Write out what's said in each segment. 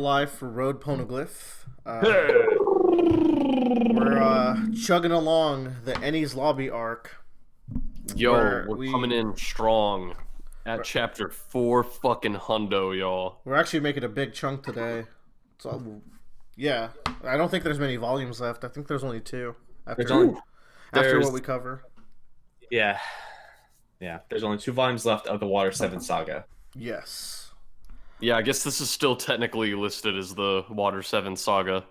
live for Road Poneglyph. Hey! We're chugging along the Enies lobby arc. Yo, where we're coming in strong at chapter 4 fucking hundo, y'all. We're actually making a big chunk today. So, yeah, I don't think there's many volumes left. I think there's only 2 after what we cover. Yeah. There's only 2 volumes left of the Water 7 saga. Yes. Yeah, I guess this is still technically listed as the Water 7 saga.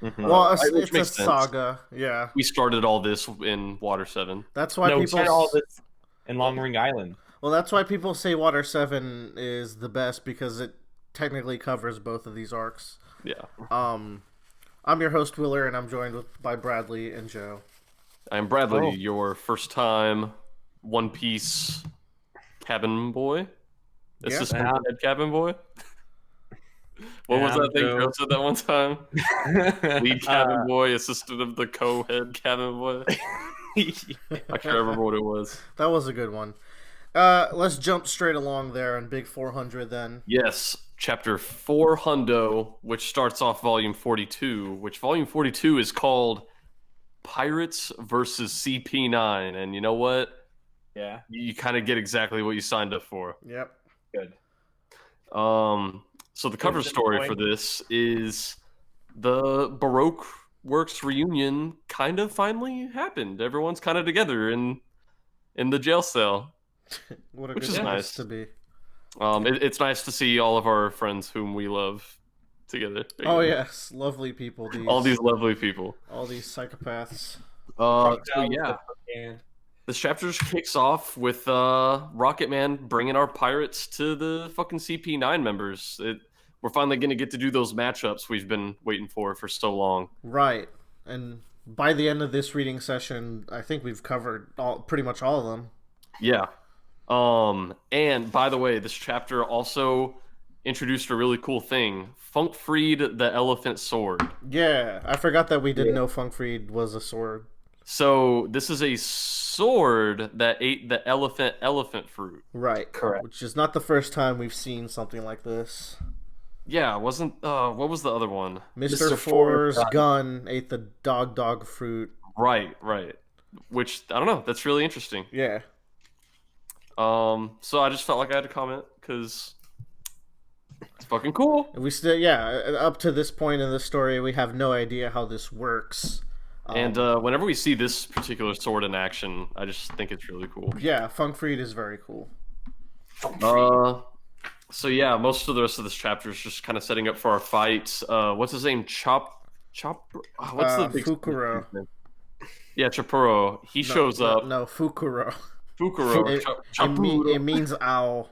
Mm-hmm. Well, it's a makes sense. saga. Yeah. We started all this in Water 7. That's why we people started all this in Long Ring Island. Well, that's why people say Water 7 is the best, because it technically covers both of these arcs. Yeah. I'm your host, Willer, and I'm joined by Bradley and Joe. I'm Bradley, your first time One Piece cabin boy? Assistant head cabin boy? What was that thing Joe said that one time? Lead cabin boy, assistant of the co-head cabin boy. I can't remember what it was. That was a good one. Let's jump straight along there on Big 400 then. Yes, chapter 4 hundo, which starts off volume 42, which volume 42 is called Pirates versus CP9. And you know what? Yeah. You kind of get exactly what you signed up for. Yep. Good. So the cover story for this is the Baroque Works reunion kind of finally happened. Everyone's kind of together in the jail cell. What a Which good is place nice to be. It's nice to see all of our friends whom we love together. Oh yes, lovely people. All these lovely people. All these psychopaths. So yeah, this chapter just kicks off with Rocket Man bringing our pirates to the fucking CP9 members. We're finally going to get to do those matchups we've been waiting for so long. Right, and by the end of this reading session, I think we've covered pretty much all of them. Yeah. And by the way, this chapter also introduced a really cool thing. Funk freed the elephant sword. Yeah, I forgot that we didn't know Funk freed was a sword. So this is a sword that ate the elephant fruit. Right. Correct. Which is not the first time we've seen something like this. Yeah, wasn't what was the other one? Mr. Four's gun ate the dog fruit. Right. Which I don't know, that's really interesting. Yeah. So I just felt like I had to comment because it's fucking cool. We still, up to this point in the story, we have no idea how this works. And whenever we see this particular sword in action, I just think it's really cool. Yeah, Funk freed is very cool. So yeah, most of the rest of this chapter is just kind of setting up for our fight. What's his name? What's the big Fukurou. Yeah, Chapuro. He shows up. No, Fukurou. Fukurou. It means owl.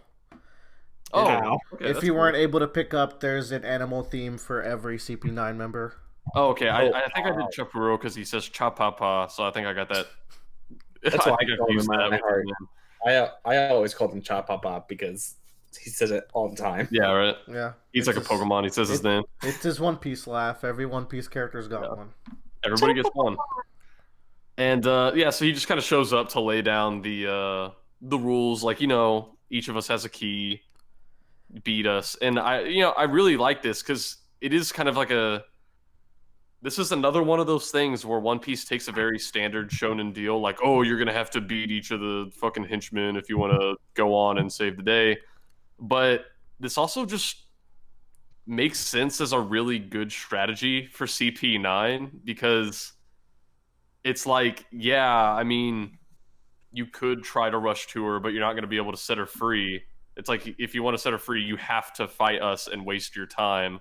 Oh, okay, if you weren't able to pick up, there's an animal theme for every CP9 member. Oh, okay. I think I did Chapuro because he says Chapapa, so I think I got that. That's why I call him in my heart. I always called him Chapapa because he says it all the time. Yeah, right. Yeah. He's like a Pokemon. He says his name. It's his One Piece laugh. Every One Piece character's got one. Everybody gets one. And so he just kind of shows up to lay down the rules, like, each of us has a key, beat us. And I really like this because it is kind of like this is another one of those things where One Piece takes a very standard shonen deal, like, oh, you're gonna have to beat each of the fucking henchmen if you want to go on and save the day. But this also just makes sense as a really good strategy for CP9 because it's like, yeah, I mean, you could try to rush to her, but you're not going to be able to set her free. It's like, if you want to set her free, you have to fight us and waste your time.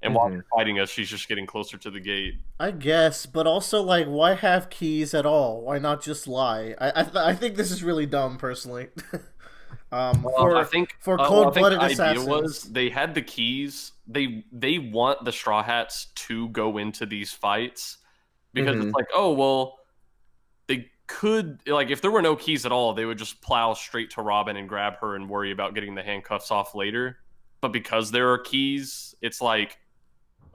And while you're fighting us, she's just getting closer to the gate. I guess, but also, like, why have keys at all? Why not just lie? I think this is really dumb, personally. I think cold-blooded the assassins. idea was they had the keys. They want the Straw Hats to go into these fights because it's like, oh, well, they could, like, if there were no keys at all, they would just plow straight to Robin and grab her and worry about getting the handcuffs off later. But because there are keys, it's like,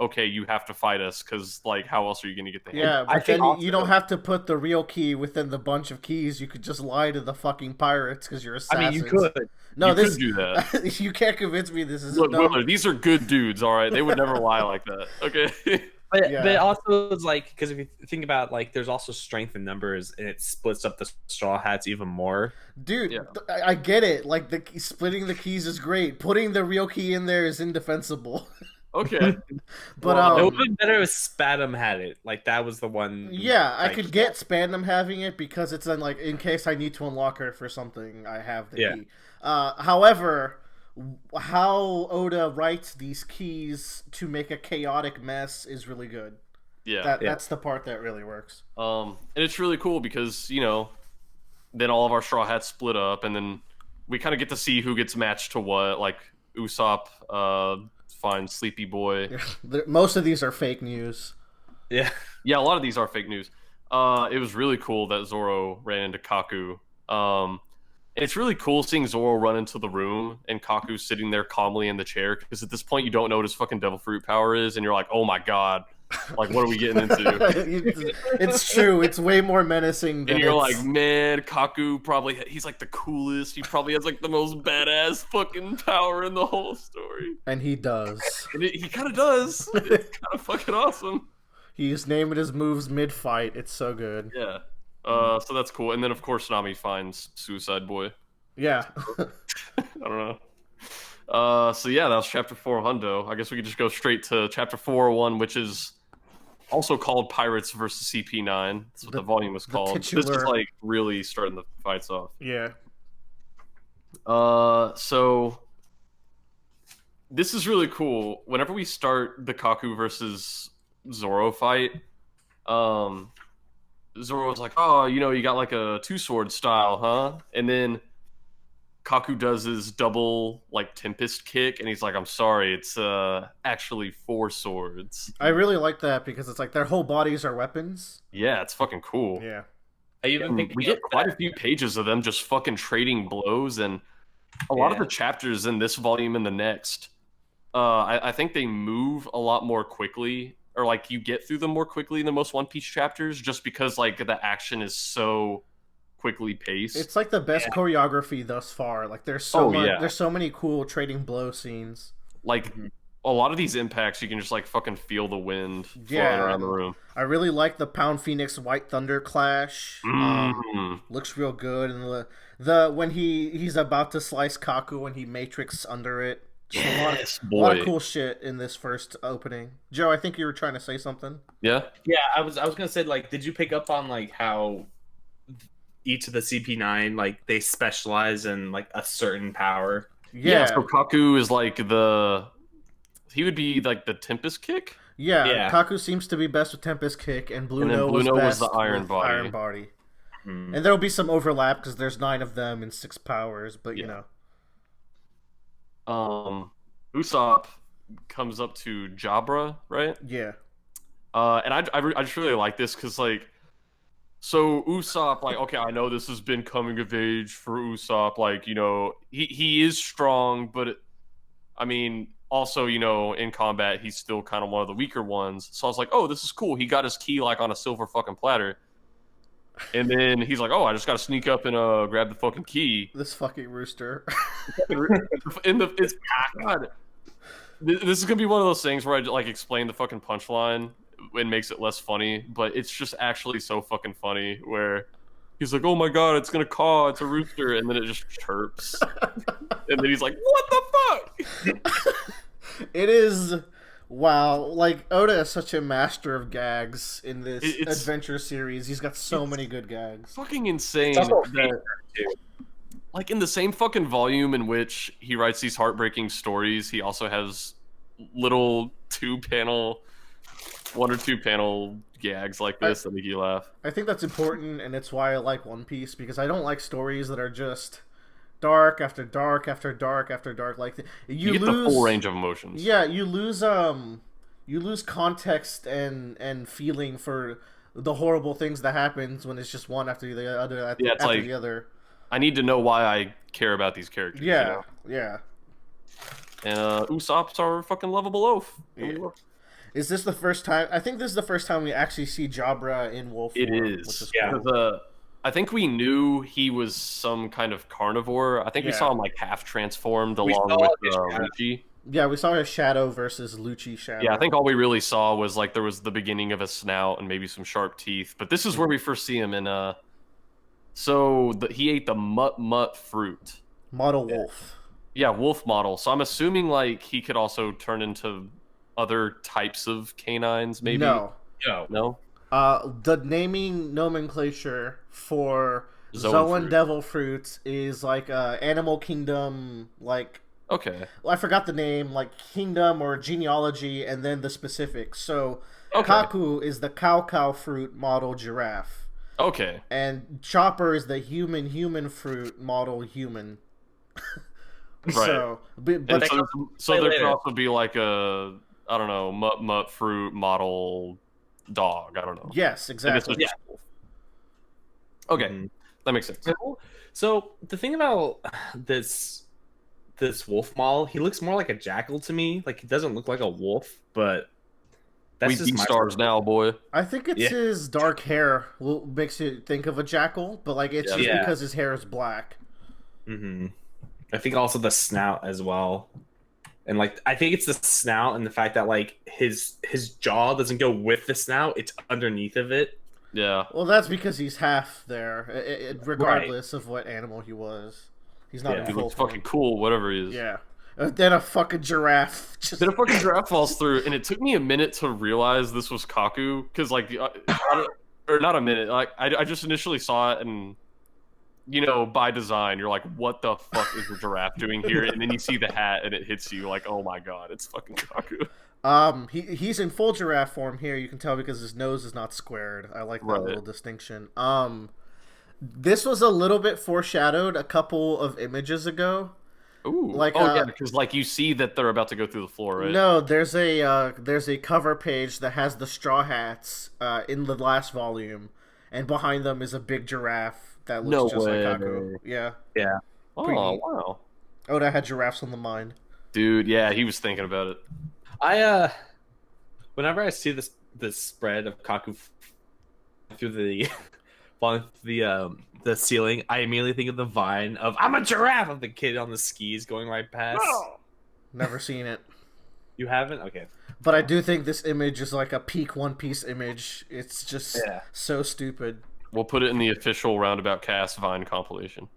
okay, you have to fight us because, like, how else are you going to get the handcuffs? Yeah, but then you don't have to put the real key within the bunch of keys. You could just lie to the fucking pirates because you're assassins. I mean, you could. No, could do that. You can't convince me this is. Look, Willard, these are good dudes. All right, they would never lie like that. Okay. But also it's like, because if you think about like, there's also strength in numbers, and it splits up the Straw Hats even more. Dude, I get it. Like splitting the keys is great. Putting the real key in there is indefensible. Okay, but it would have been better if Spatum had it. Like that was the one. Yeah, I could get Spatum having it because it's like in case I need to unlock her for something, I have the key. However, how Oda writes these keys to make a chaotic mess is really good. Yeah, that's the part that really works. And it's really cool because then all of our Straw Hats split up, and then we kind of get to see who gets matched to what. Like Usopp finds Sleepy Boy. Most of these are fake news. Yeah, a lot of these are fake news. It was really cool that Zoro ran into Kaku. It's really cool seeing Zoro run into the room and Kaku sitting there calmly in the chair, because at this point you don't know what his fucking devil fruit power is, and you're like, oh my god, like what are we getting into? It's true. It's way more menacing than and you're like, man, Kaku he's like the coolest. He probably has like the most badass fucking power in the whole story. And he does. And he kind of does. It's kind of fucking awesome. He's naming his moves mid-fight. It's so good. Yeah. So that's cool. And then, of course, Nami finds Suicide Boy. Yeah. I don't know. So, yeah, that was Chapter 4 Hundo. I guess we could just go straight to Chapter 401, which is also called Pirates versus CP9. That's what the volume was called. This is, like, really starting the fights off. Yeah. So, this is really cool. Whenever we start the Kaku versus Zoro fight, Zoro was like, oh, you got like a 2-sword style, huh? And then Kaku does his double like Tempest kick, and he's like, I'm sorry, it's actually 4 swords. I really like that because it's like their whole bodies are weapons. Yeah, it's fucking cool. Yeah. I even think we get quite a few pages of them just fucking trading blows, and a lot of the chapters in this volume and the next, I think they move a lot more quickly. Or like you get through them more quickly than most One Piece chapters, just because like the action is so quickly paced. It's like the best choreography thus far. Like there's so many cool trading blow scenes. Like a lot of these impacts, you can just like fucking feel the wind flowing around the room. I really like the Pound Phoenix White Thunder clash. Looks real good, and the when he's about to slice Kaku and he matrix under it. Yes, a lot of cool shit in this first opening. Joe, I think you were trying to say something. Yeah, I was gonna say, like, did you pick up on like how each of the CP9 like they specialize in like a certain power? Yeah. So Kaku is like he would be like the Tempest kick. Yeah. Kaku seems to be best with Tempest kick, and Blue Note was the Iron Body. And there'll be some overlap because there's 9 of them and 6 powers, but you know. Usopp comes up to Jabra, right? Yeah. And I just really like this because, like, so Usopp, like, okay, I know this has been coming of age for Usopp. Like, he is strong, but I mean, also, in combat, he's still kind of one of the weaker ones. So I was like, oh, this is cool. He got his key, like, on a silver fucking platter. And then he's like, oh, I just got to sneak up and grab the fucking key. This fucking rooster. God. This is going to be one of those things where I like explain the fucking punchline and makes it less funny, but it's just actually so fucking funny where he's like, oh my god, it's going to caw, it's a rooster, and then it just chirps. And then he's like, what the fuck? It is... Wow, like Oda is such a master of gags in this adventure series. He's got so many good gags. Fucking insane. Like in the same fucking volume in which he writes these heartbreaking stories, he also has little 1 or 2 panel gags like this that make you laugh. I think that's important, and it's why I like One Piece, because I don't like stories that are just dark after dark after dark after dark. Like you get the full range of emotions. Yeah, you lose context and feeling for the horrible things that happens when it's just one after the other after the other. I need to know why I care about these characters. Yeah. And Usopp's our fucking lovable oaf. Yeah. Is this the first time? I think this is the first time we actually see Jabra in wolf form. It is. Which is cool. I think we knew he was some kind of carnivore. I think we saw him like half transformed along with Lucci. Yeah, we saw his shadow versus Lucci shadow. Yeah, I think all we really saw was like there was the beginning of a snout and maybe some sharp teeth. But this is where we first see him in he ate the mut fruit. Model wolf. Yeah, wolf model. So I'm assuming like he could also turn into other types of canines, maybe. No. The naming nomenclature for Zoan devil fruits is like animal kingdom, like. Okay. Well, I forgot the name, like kingdom or genealogy, and then the specifics. So, Kaku is the cow fruit model giraffe. Okay. And Chopper is the human fruit model human. Right. So there could also be like a, I don't know, mut fruit model dog. I don't know. Yes, exactly. Okay, that makes sense. So the thing about this wolf model, he looks more like a jackal to me. Like, he doesn't look like a wolf, but that's just stars now, boy. I think it's his dark hair makes you think of a jackal, but like it's just because his hair is black. I think also the snout as well, and like I think it's the snout and the fact that like his jaw doesn't go with the snout; it's underneath of it. Yeah. Well, that's because he's half there, regardless of what animal he was. He's not in full looks fucking cool, whatever he is. Yeah. Then a fucking giraffe. Then a fucking giraffe falls through, and it took me a minute to realize this was Kaku, because like, or not a minute. Like I just initially saw it, and you know, by design, you're like, what the fuck is the giraffe doing here? And then you see the hat, and it hits you like, oh my god, it's fucking Kaku. He's in full giraffe form here. You can tell because his nose is not squared. I like that little distinction. This was a little bit foreshadowed a couple of images ago. Ooh. Like, yeah, because like you see that they're about to go through the floor, right? No, there's a cover page that has the Straw Hats in the last volume, and behind them is a big giraffe that looks just like Kaku. Yeah. Yeah. Wow. Oda had giraffes on the mind. Dude, yeah, he was thinking about it. Whenever I see this spread of Kaku through the ceiling, I immediately think of the vine of "I'm a giraffe" of the kid on the skis going right past. Never seen it. You haven't? Okay. But I do think this image is like a peak One Piece image. It's just so stupid. We'll put it in the official Roundabout Cast Vine compilation.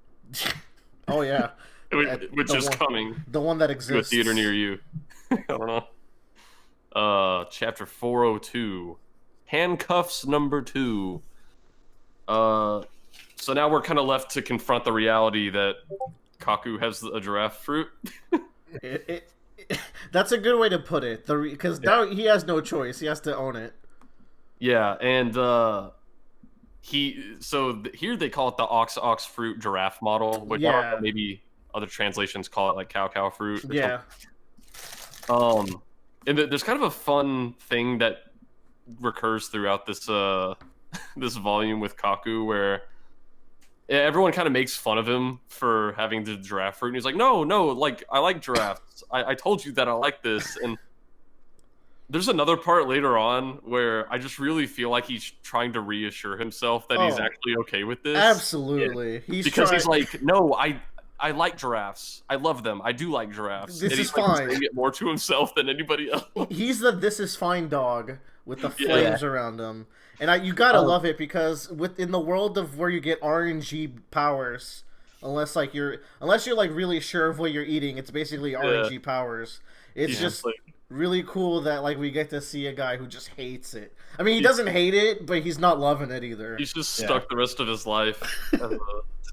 Oh yeah. Which is coming. The one that exists. To a theater near you. I don't know. Chapter 402. Handcuffs number 2. So now we're kind of left to confront the reality that Kaku has a giraffe fruit. That's a good way to put it. Because now he has no choice. He has to own it. Yeah, and here they call it the ox fruit giraffe model, which maybe other translations call it like cow fruit. Yeah. And there's kind of a fun thing that recurs throughout this this volume with Kaku where everyone kind of makes fun of him for having the giraffe fruit, and he's like, no, like I like giraffes. I told you that I like this. And there's another part later on where I just really feel like he's trying to reassure himself that he's actually okay with this. Absolutely. Yeah. He's like, no, I like giraffes. I love them. I do like giraffes. This is like, fine. Saying it more to himself than anybody else. He's the "this is fine" dog with the flames around him, and you gotta love it because in the world of where you get RNG powers, unless you're like really sure of what you're eating, it's basically RNG powers. It's just like, really cool that like we get to see a guy who just hates it. I mean, he doesn't hate it, but he's not loving it either. He's just stuck the rest of his life as a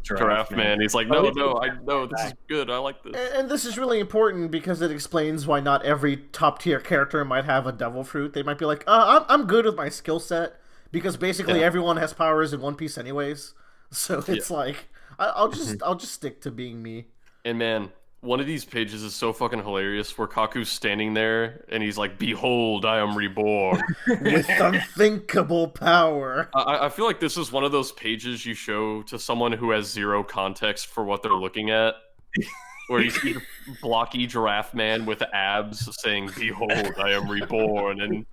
giraffe man. He's like, no, I know this is good. I like this. And this is really important because it explains why not every top tier character might have a devil fruit. They might be like, I'm good with my skill set because basically everyone has powers in One Piece anyways. So it's like I'll just stick to being me. And man, one of these pages is so fucking hilarious where Kaku's standing there and he's like, behold, I am reborn. With unthinkable power. I feel like this is one of those pages you show to someone who has zero context for what they're looking at. Where you see the blocky giraffe man with abs saying, behold, I am reborn. And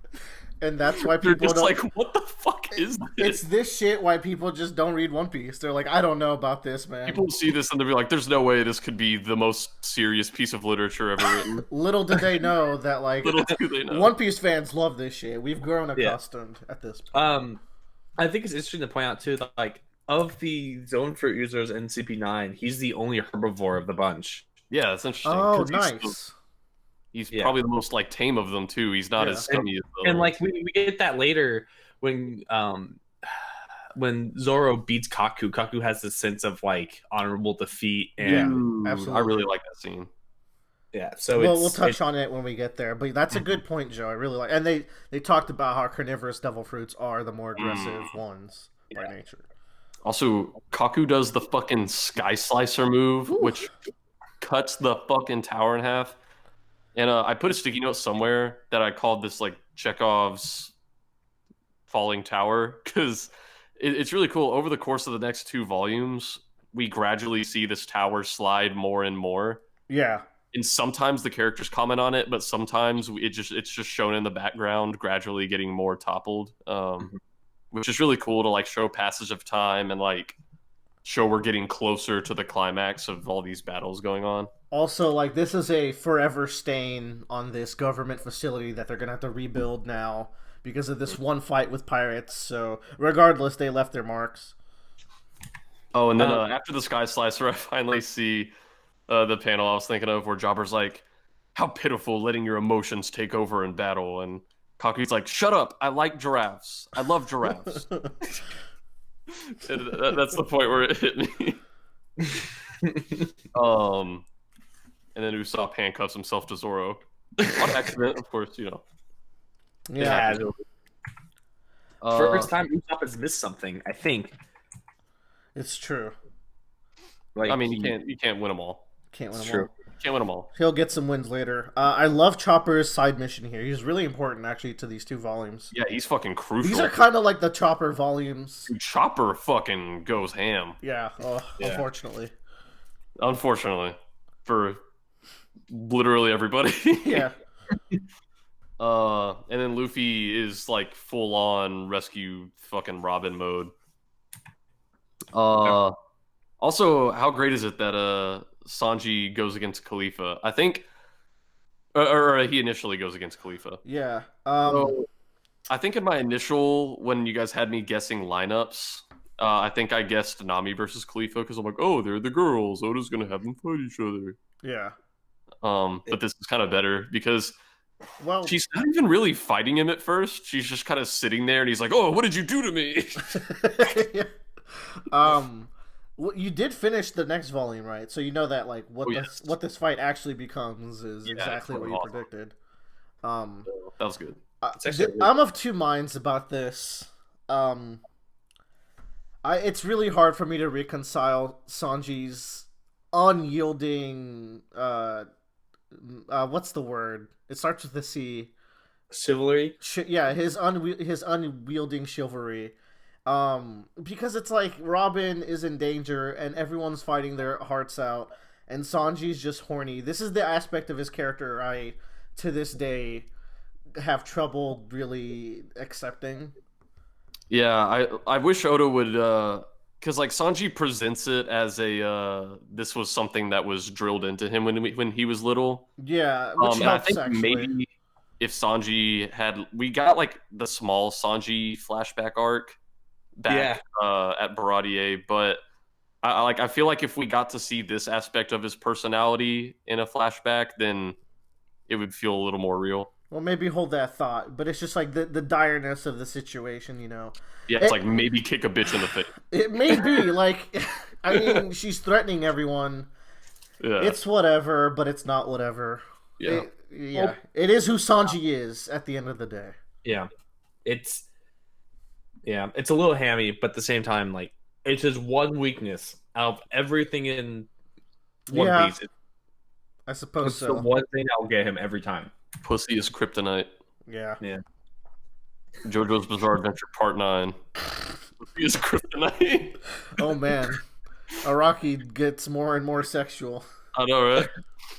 And that's why They're people just don't. like, what the fuck is this? It's this shit why people just don't read One Piece. They're like, I don't know about this, man. People see this and they'll be like, "There's no way this could be the most serious piece of literature ever written." Little did they know that, like, Little do they know. One Piece fans love this shit. We've grown accustomed at this point. I think it's interesting to point out too that like of the zone fruit users in CP9, he's the only herbivore of the bunch. Yeah, that's interesting. Oh, 'cause nice. He's probably the most like tame of them too. He's not as scummy as those. And like we get that later when Zoro beats Kaku. Kaku has this sense of like honorable defeat, and absolutely. I really like that scene. Yeah, so we'll touch on it when we get there, but that's a good point, Joe. I really like, and they talked about how carnivorous devil fruits are the more aggressive ones by nature. Also, Kaku does the fucking Sky Slicer move, which cuts the fucking tower in half. And I put a sticky note somewhere that I called this like Chekhov's falling tower because it's really cool. Over the course of the next 2 volumes, we gradually see this tower slide more and more. Yeah. And sometimes the characters comment on it, but sometimes it's just shown in the background, gradually getting more toppled, which is really cool to like show passage of time and like show we're getting closer to the climax of all these battles going on. Also, like, this is a forever stain on this government facility that they're gonna have to rebuild now because of this one fight with pirates. So, regardless, they left their marks. Oh, and then after the Sky Slicer, I finally see the panel I was thinking of where Jabber's like, "How pitiful letting your emotions take over in battle," and Kaku's like, "Shut up! I like giraffes. I love giraffes." And that's the point where it hit me. And then Usopp handcuffs himself to Zoro on accident, of course. You know. Yeah. First time Usopp has missed something, I think. It's true. Like, I mean, you can't win them all. Can't win them true. all. Can't win them all. He'll get some wins later. I love Chopper's side mission here. He's really important, actually, to these 2 volumes. Yeah, he's fucking crucial. These are kind of like the Chopper volumes. Dude, Chopper fucking goes ham. Yeah. Unfortunately. Unfortunately. For literally everybody. Yeah. And then Luffy is like full on rescue fucking Robin mode. Also, how great is it that Sanji goes against Khalifa? I think, or he initially goes against Khalifa. Yeah. So, I think in my initial, when you guys had me guessing lineups, I think I guessed Nami versus Khalifa because I'm like, oh, they're the girls. Oda's gonna have them fight each other. Yeah. But this is kind of better because she's not even really fighting him at first. She's just kind of sitting there, and he's like, "Oh, what did you do to me?" Well, you did finish the next volume, right? So you know that like what this fight actually becomes is exactly what you predicted. That was good. I'm of 2 minds about this. It's really hard for me to reconcile Sanji's unyielding. What's the word? It starts with a C. Chivalry. His unwielding chivalry. Because it's like Robin is in danger and everyone's fighting their hearts out, and Sanji's just horny. This is the aspect of his character I, to this day, have trouble really accepting. Yeah, I wish Oda would, because like Sanji presents it as a this was something that was drilled into him when he was little. Yeah, which helps, I think actually. maybe if Sanji we got like the small Sanji flashback arc back at Baradier, but I feel like if we got to see this aspect of his personality in a flashback, then it would feel a little more real. Well, maybe hold that thought, but it's just like the direness of the situation, you know. Yeah, it's like maybe kick a bitch in the face. It may be like, I mean, she's threatening everyone. Yeah, it's whatever, but it's not whatever. Yeah, it is who Sanji is at the end of the day. Yeah, it's a little hammy, but at the same time, like it's just one weakness out of everything in One Piece. I suppose it's the one thing that will get him every time. Pussy is kryptonite. Yeah. JoJo's Bizarre Adventure Part 9. Pussy is kryptonite. Oh man, Araki gets more and more sexual. I know,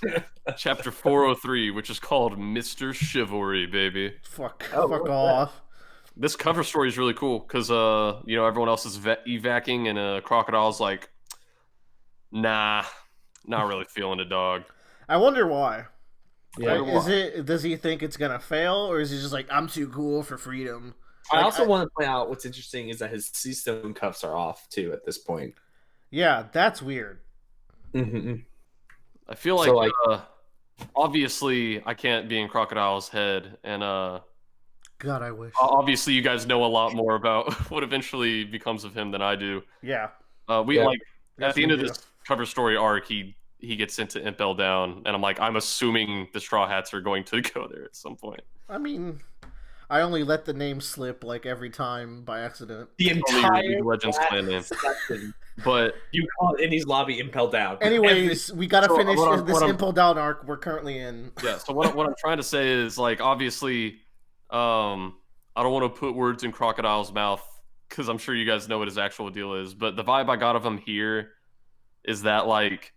right? Chapter 403, which is called Mr. Chivalry, baby. Fuck off. This cover story is really cool because, everyone else is evacing, and Crocodile's like, nah, not really feeling it, dog. I wonder why. Yeah. Like, does he think it's gonna fail, or is he just like, I'm too cool for freedom? I also want to point out what's interesting is that his sea stone cuffs are off too at this point. Yeah, that's weird. Mm-hmm. I feel like, obviously I can't be in Crocodile's head, and God, I wish. obviously you guys know a lot more about what eventually becomes of him than I do. Yeah. At the end of this cover story arc, he gets sent to Impel Down, and I'm like, I'm assuming the Straw Hats are going to go there at some point. I mean, I only let the name slip like every time by accident. The entire Legends clan name. But you call it Enies lobby Impel Down. Anyways, we gotta finish this Impel Down arc we're currently in. Yeah. So what I'm trying to say is, like, obviously, I don't want to put words in Crocodile's mouth because I'm sure you guys know what his actual deal is. But the vibe I got of him here is that, like,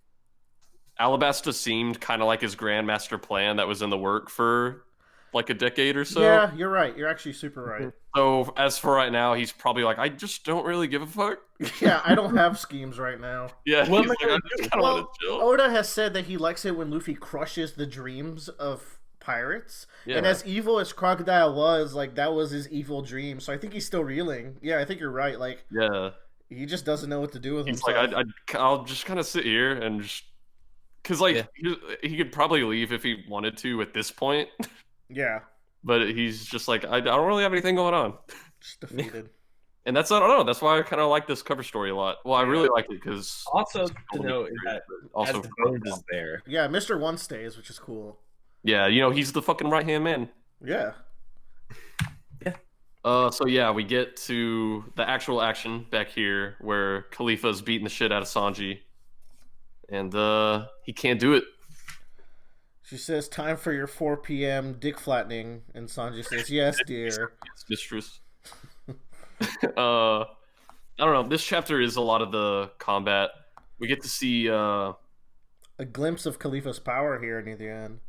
Alabasta seemed kind of like his Grandmaster plan that was in the work for like a decade or so. Yeah, you're right. You're actually super right. So as for right now, he's probably like, I just don't really give a fuck. Yeah, I don't have schemes right now. Yeah, Well, he's like, I just kind of want to chill. Oda has said that he likes it when Luffy crushes the dreams of pirates. Yeah. And as evil as Crocodile was, like, that was his evil dream. So I think he's still reeling. Yeah, I think you're right. Like, yeah, he just doesn't know what to do with he's himself. like, I'll just kind of sit here and just, because like he could probably leave if he wanted to at this point. Yeah. But he's just like, I don't really have anything going on. Just defeated. And I don't know. That's why I kind of like this cover story a lot. Well, I really like it because also to note is that also Bones is there. Yeah, Mr. One stays, which is cool. Yeah, he's the fucking right hand man. Yeah. Yeah. So yeah, we get to the actual action back here where Khalifa's beating the shit out of Sanji, and he can't do it. She says, time for your 4 p.m. dick flattening. And Sanji says, yes, dear. Yes, mistress. I don't know. This chapter is a lot of the combat. We get to see a glimpse of Khalifa's power here near the end.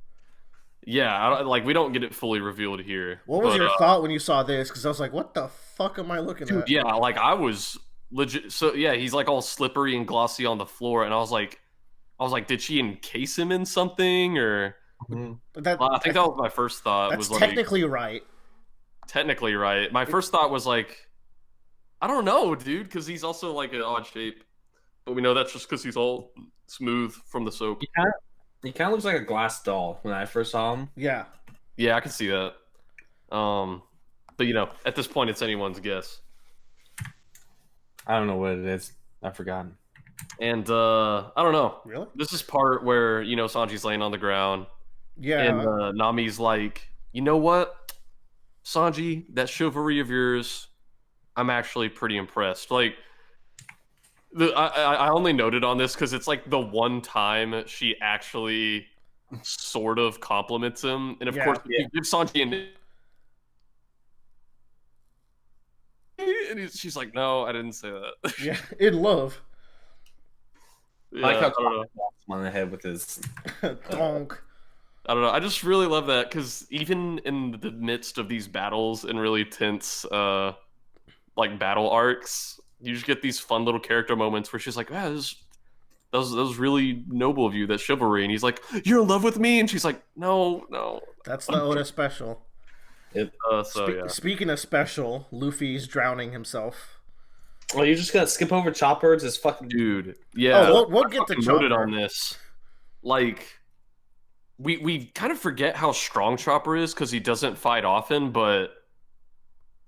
Yeah, we don't get it fully revealed here. What was your thought when you saw this? Because I was like, what the fuck am I looking at? Yeah, like I was legit. So yeah, he's like all slippery and glossy on the floor, and I was like, did she encase him in something or? I think that was my first thought. That's was technically right. Technically right. My first thought was like, I don't know, dude, because he's also like an odd shape, but we know that's just because he's all smooth from the soap. He kind of looks like a glass doll when I first saw him. Yeah. Yeah, I can see that. But at this point, it's anyone's guess. I don't know what it is. I've forgotten. And I don't know. Really? This is part where Sanji's laying on the ground. Yeah. And Nami's like, you know what, Sanji, that chivalry of yours, I'm actually pretty impressed. Like, I only noted on this because it's like the one time she actually sort of compliments him, and of course, you give Sanji and she's like, no, I didn't say that. Yeah, in love. Yeah, I like how I on the head with his donk. I don't know. I just really love that because even in the midst of these battles and really tense, like battle arcs, you just get these fun little character moments where she's like, "Ah, that was really noble of you, that chivalry." And he's like, "You're in love with me," and she's like, "No." That's the Oda special. Speaking of special, Luffy's drowning himself. Well, you're just gonna skip over Chopper? It's fucking dude. Yeah, we'll get to Chopper. Noted on this, like. We kind of forget how strong Chopper is because he doesn't fight often, but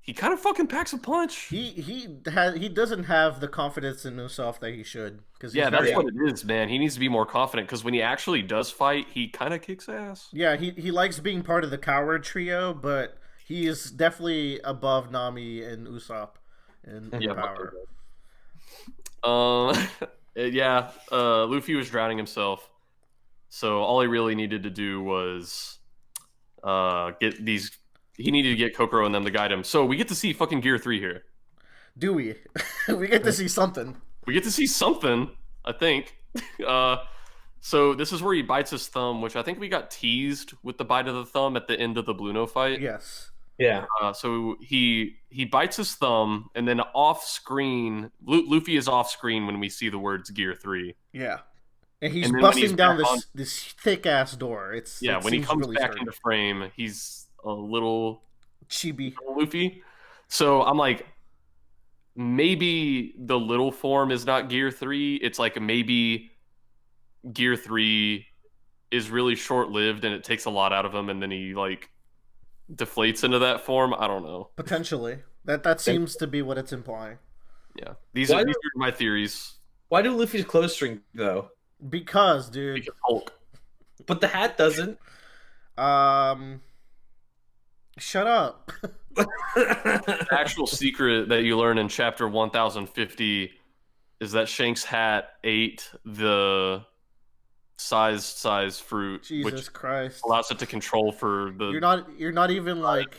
he kind of fucking packs a punch. He doesn't have the confidence in himself that he should. That's what it is, man. He needs to be more confident because when he actually does fight, he kind of kicks ass. Yeah, he likes being part of the coward trio, but he is definitely above Nami and Usopp in power. Luffy was drowning himself. So all he really needed to do was he needed to get Kokoro and them to guide him. So we get to see fucking Gear 3 here. Do we? We get to see something. We get to see something, I think. So this is where he bites his thumb, which I think we got teased with the bite of the thumb at the end of the Blue No fight. Yes. Yeah. So he bites his thumb, and then off screen, Luffy is off screen when we see the words Gear 3. Yeah. And he's And then busting down this thick ass door. When he comes really back sturdy. into frame, he's a little chibi Luffy. So I'm like, maybe the little form is not Gear 3. It's like maybe Gear 3 is really short lived and it takes a lot out of him, and then he like deflates into that form. I don't know. Potentially. That seems to be what it's implying. Yeah. These are my theories. Why do Luffy's clothes shrink though? Because, dude. Because Hulk. But the hat doesn't. Shut up. The actual secret that you learn in chapter 1050 is that Shanks' hat ate the size fruit, Jesus which Christ. allows it to control for the. You're not even like.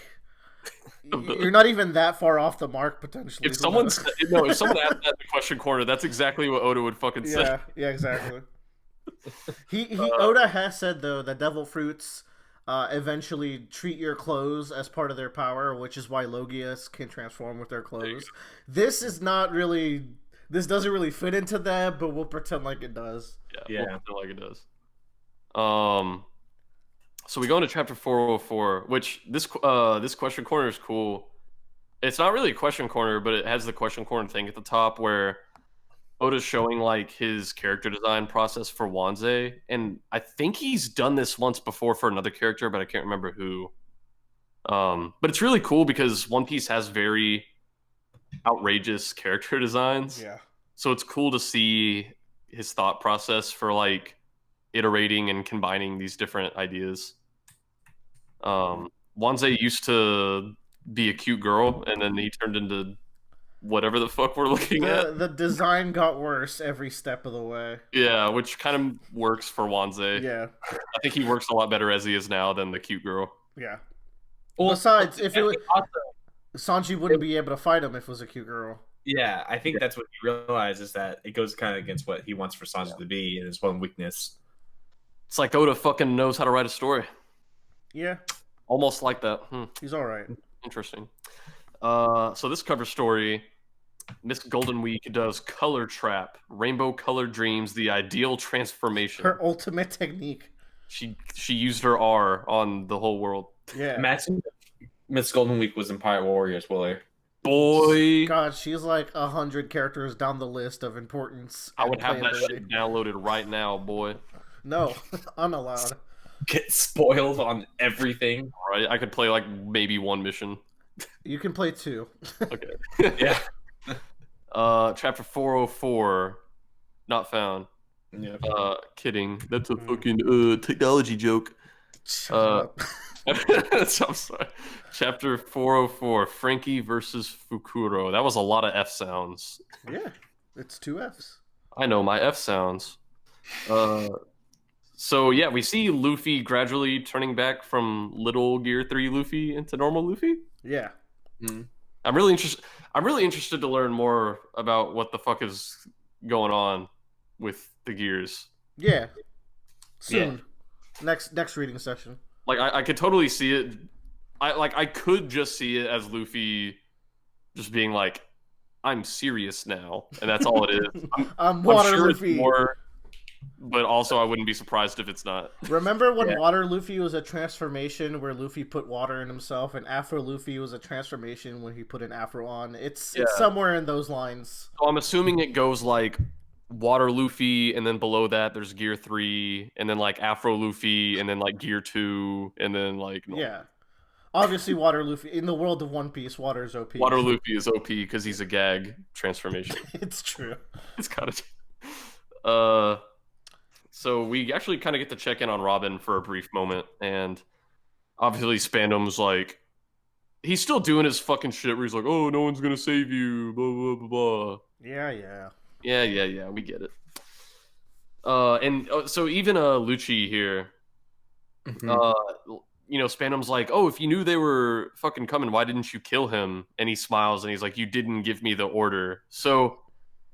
You're not even that far off the mark potentially. If someone asked that in the question corner, that's exactly what Oda would fucking say. Yeah, exactly. Oda has said though that devil fruits eventually treat your clothes as part of their power, which is why Logias can transform with their clothes. This doesn't really fit into that, but we'll pretend like it does. Yeah. We'll pretend like it does. So we go into chapter 404, which this question corner is cool. It's not really a question corner, but it has the question corner thing at the top where Oda's showing like his character design process for Wanze, and I think he's done this once before for another character, but I can't remember who. But it's really cool because One Piece has very outrageous character designs. Yeah. So it's cool to see his thought process for like iterating and combining these different ideas. Wanze used to be a cute girl, and then he turned into whatever the fuck we're looking at. The design got worse every step of the way. Yeah, which kind of works for Wanze. Yeah. I think he works a lot better as he is now than the cute girl. Yeah. Well, besides, if it was Sanji wouldn't be able to fight him if it was a cute girl. Yeah, I think that's what he realizes, that it goes kind of against what he wants for Sanji to be and his one weakness. It's like Oda fucking knows how to write a story. Yeah. Almost like that. He's all right. Interesting. So this cover story, Miss Golden Week does Color Trap, Rainbow Colored Dreams, the ideal transformation. Her ultimate technique. She used her R on the whole world. Yeah. Imagine Miss Golden Week was in Pirate Warriors, Willer. Boy. God, she's like 100 characters down the list of importance. I would have that shit downloaded right now, boy. No, unallowed. Get spoiled on everything. Right, I could play like maybe one mission. You can play 2. Okay. Yeah. Chapter 404, not found. Yeah. Kidding. That's a fucking technology joke. Shut up. I'm sorry. Chapter 404, Franky versus Fukurou. That was a lot of F sounds. Yeah, it's 2 Fs. I know my F sounds. So yeah, we see Luffy gradually turning back from little Gear 3 Luffy into normal Luffy. Yeah. I'm really interested to learn more about what the fuck is going on with the gears. Yeah. Soon. Yeah. Next reading session. Like I could totally see it. I could just see it as Luffy just being like, I'm serious now, and that's all it is. I'm Water sure Luffy. It's more, but also I wouldn't be surprised if it's not. Remember when Water Luffy was a transformation where Luffy put water in himself, and Afro Luffy was a transformation when he put an afro on? It's somewhere in those lines. So I'm assuming it goes like Water Luffy, and then below that there's Gear 3, and then like Afro Luffy, and then like Gear 2, and then like yeah. Obviously, Water Luffy in the world of One Piece, Water is OP. Water Luffy is OP because he's a gag transformation. It's true. It's kind of. So we actually kind of get to check in on Robin for a brief moment, and obviously Spandam's like, he's still doing his fucking shit where he's like, oh, no one's gonna save you, blah blah blah blah. Yeah, we get it. And so even Lucci here, you know, Spandam's like, oh, if you knew they were fucking coming, why didn't you kill him? And he smiles and he's like, you didn't give me the order. So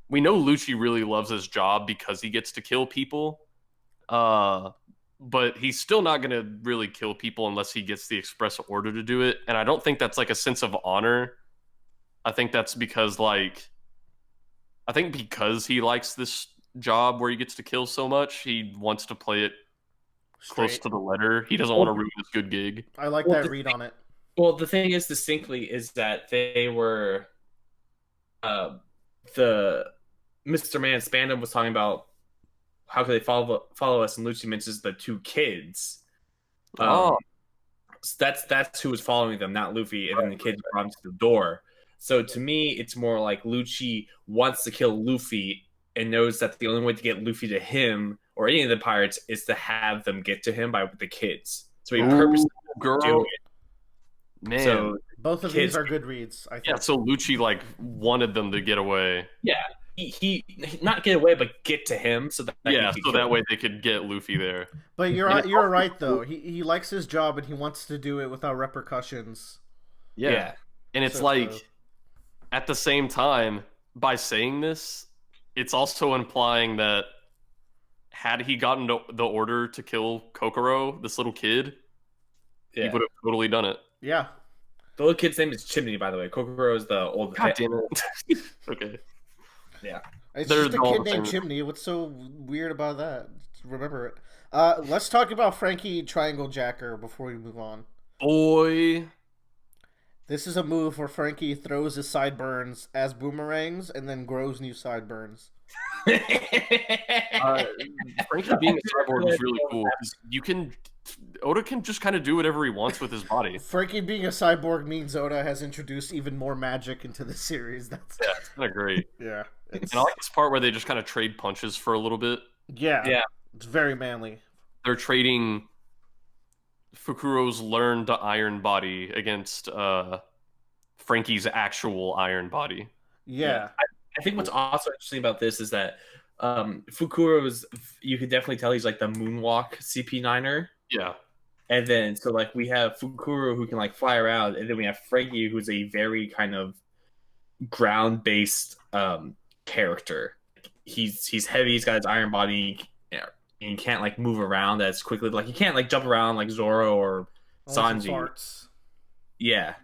we know Lucci really loves his job because he gets to kill people. But he's still not gonna really kill people unless he gets the express order to do it. And I don't think that's like a sense of honor. I think that's because because he likes this job where he gets to kill so much, he wants to play it close to the letter. He doesn't want to ruin this good gig. I like that read on it. Well, the thing is distinctly is that they were the Mr. Man Spandam was talking about how could they follow us, and Lucci mentions the two kids. So that's who was following them, not Luffy, and then the kids brought him to the door. So to me, it's more like Lucci wants to kill Luffy and knows that the only way to get Luffy to him or any of the pirates is to have them get to him by the kids. So he purposely do it. Man, so both of these are good reads. I think. Yeah, so Lucci like wanted them to get away. Yeah, he not get away, but get to him so that that way they could get Luffy there. But you're right though. He likes his job and he wants to do it without repercussions. Yeah. And it's at the same time, by saying this, it's also implying that had he gotten the order to kill Kokoro, this little kid, he would have totally done it. Yeah. The little kid's name is Chimney, by the way. Kokoro is the old. God damn it. Okay. Yeah. It's just a kid named Chimney. What's so weird about that? Remember it. Let's talk about Franky Triangle Jacker before we move on. Boy. This is a move where Franky throws his sideburns as boomerangs and then grows new sideburns. Franky being a cyborg is really cool. Oda can just kind of do whatever he wants with his body. Franky being a cyborg means Oda has introduced even more magic into the series. It's kind of great. Yeah. And I like this part where they just kind of trade punches for a little bit. Yeah. It's very manly. They're trading Fukuro's learned iron body against Franky's actual iron body. Yeah. I think what's also interesting about this is that Fukuro's, you could definitely tell he's like the moonwalk CP9er. Yeah. And then, so like we have Fukurou who can like fly around, and then we have Franky who's a very kind of ground-based character. He's heavy, he's got his iron body, and he can't like move around as quickly. Like he can't like jump around like Zoro or Sanji. Yeah.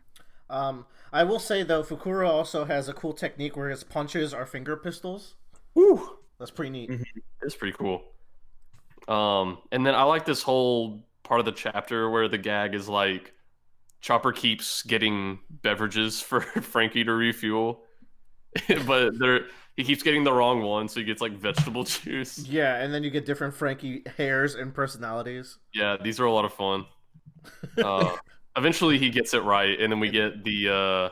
I will say though, Fukurou also has a cool technique where his punches are finger pistols. Woo! That's pretty neat. Mm-hmm. It's pretty cool. And then I like this whole part of the chapter where the gag is like Chopper keeps getting beverages for Franky to refuel, but he keeps getting the wrong one, so he gets like vegetable juice. Yeah, and then you get different Franky hairs and personalities. Yeah, these are a lot of fun. Eventually he gets it right, and then we get the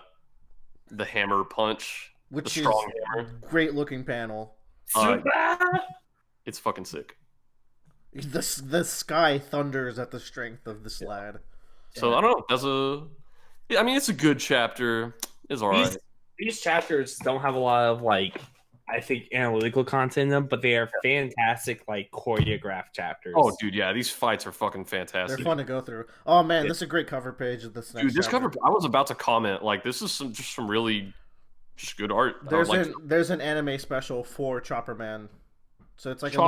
hammer punch, which the strong hammer. Great looking panel. It's fucking sick. The sky thunders at the strength of this lad. So I don't know. It's a good chapter. It's alright. These chapters don't have a lot of like, I think, analytical content in them, but they are fantastic, like choreographed chapters. Oh, dude, yeah, these fights are fucking fantastic. They're fun to go through. Oh man, this is a great cover page of this next. Dude, this cover, I was about to comment, like, this is some really just good art. There's an anime special for Chopper Man, so it's like a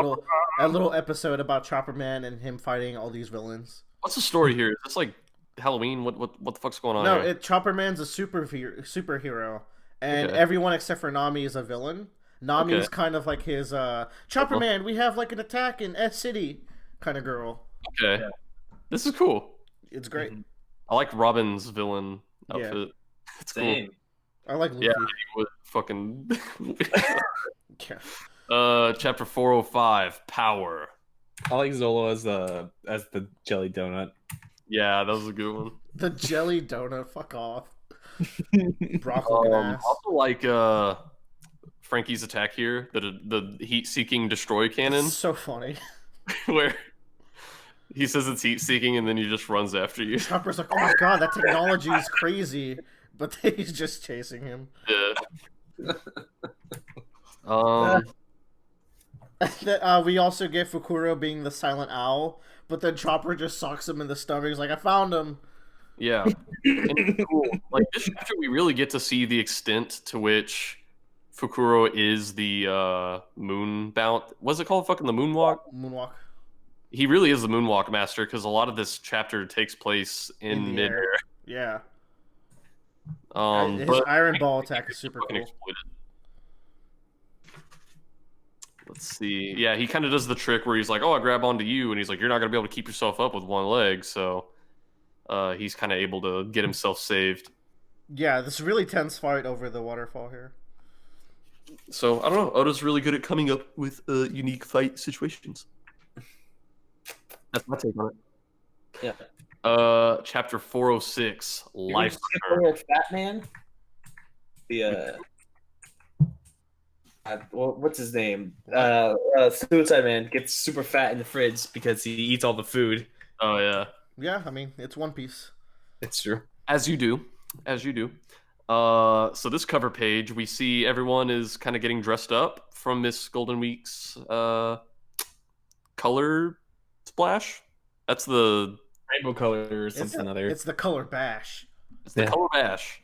little episode about Chopper Man and him fighting all these villains. What's the story here? Is this like Halloween? What the fuck's going on? No, Chopper Man's a superhero, and everyone except for Nami is a villain. Nami's kind of like his Chopper Man. We have like an attack in S City kind of girl. Okay, this is cool. It's great. I like Robin's villain outfit. Yeah. It's cool. I like Luffy. Yeah, he would fucking. Yeah. Chapter 405, Power. I like Zolo as the jelly donut. Yeah, that was a good one. The jelly donut, fuck off. Broccoli ass. Also like Franky's attack here, the heat-seeking destroy cannon. It's so funny. Where he says it's heat-seeking and then he just runs after you. Chopper's like, oh my god, that technology is crazy. But he's just chasing him. Yeah. We also get Fukurou being the silent owl, but then Chopper just socks him in the stomach. He's like, I found him. Yeah. And cool. Like this chapter, we really get to see the extent to which Fukurou is the moon bound. What's it called? Fucking the moonwalk? Moonwalk. he really is the moonwalk master because a lot of this chapter takes place in midair. Yeah. His But Iron Ball attack is super cool. Exploited. Let's see. Yeah, he kind of does the trick where he's like, "Oh, I grab onto you," and he's like, "You're not gonna be able to keep yourself up with one leg." So, he's kind of able to get himself saved. Yeah, this really tense fight over the waterfall here. So I don't know. Oda's really good at coming up with unique fight situations. That's my take on it. Yeah. Chapter 406, Life Return. Fat man. The what's his name? Suicide Man gets super fat in the fridge because he eats all the food. Oh yeah. Yeah, I mean it's One Piece. It's true. As you do. So this cover page, we see everyone is kind of getting dressed up from Miss Golden Week's color splash. That's the rainbow color or something other. It's the color bash. It's the color bash.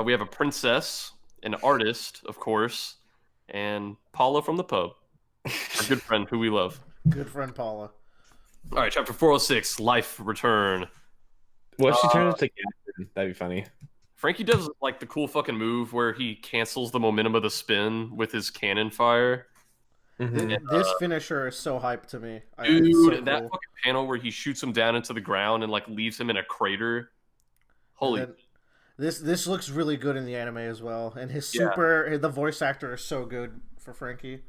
We have a princess, an artist, of course, and Paula from the pub, our good friend who we love. Good friend Paula. All right, chapter 406, Life Return. Well, she turns into Captain. That'd be funny. Franky does like the cool fucking move where he cancels the momentum of the spin with his cannon fire. Mm-hmm. This finisher is so hyped to me. Dude, so cool. That fucking panel where he shoots him down into the ground and like leaves him in a crater. Holy. This looks really good in the anime as well. And his the voice actor is so good for Franky.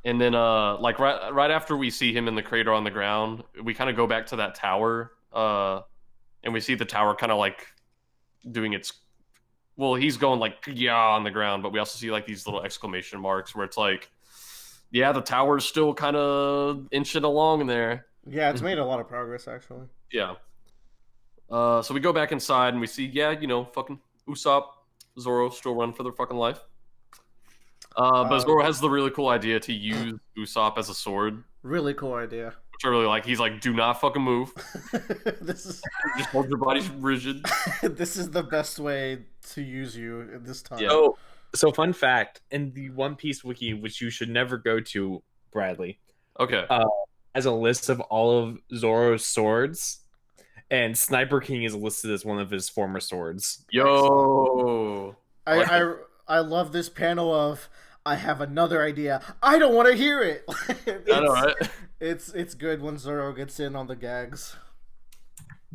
And then like right after we see him in the crater on the ground, we kind of go back to that tower and we see the tower kind of like doing its he's going like on the ground, but we also see like these little exclamation marks where it's like the tower's still kind of inching along in there. Yeah, it's made a lot of progress, actually. Yeah. So we go back inside and we see, fucking Usopp, Zoro still run for their fucking life. But Zoro has the really cool idea to use Usopp as a sword. Really cool idea. Which I really like. He's like, do not fucking move. Just hold your body rigid. This is the best way to use you at this time. Yeah. So fun fact, in the One Piece wiki, which you should never go to, Bradley. Okay. Has a list of all of Zoro's swords, and Sniper King is listed as one of his former swords. Yo! I love this panel of, I have another idea. I don't want to hear it. I know, right? It's good when Zoro gets in on the gags.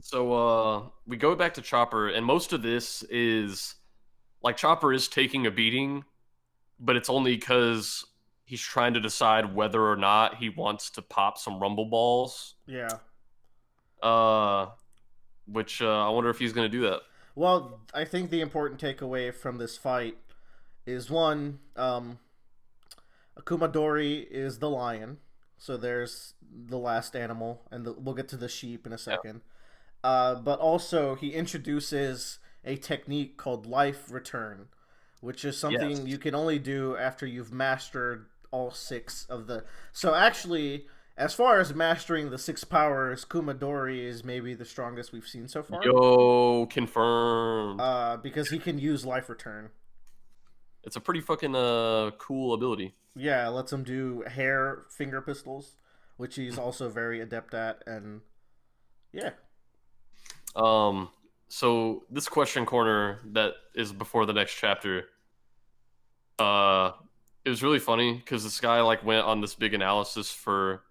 So we go back to Chopper, and most of this is like Chopper is taking a beating, but it's only because he's trying to decide whether or not he wants to pop some rumble balls. Yeah. Which I wonder if he's going to do that. Well, I think the important takeaway from this fight is one, Akumadori is the lion, so there's the last animal, and we'll get to the sheep in a second. Yeah. But also, he introduces a technique called Life Return, which is something you can only do after you've mastered all 6 of the... So actually, as far as mastering the 6 powers, Kumadori is maybe the strongest we've seen so far. Yo, confirmed. Because he can use Life Return. It's a pretty fucking cool ability. Yeah, it lets him do hair finger pistols, which he's also very adept at, and yeah. So this question corner that is before the next chapter, it was really funny because this guy like went on this big analysis for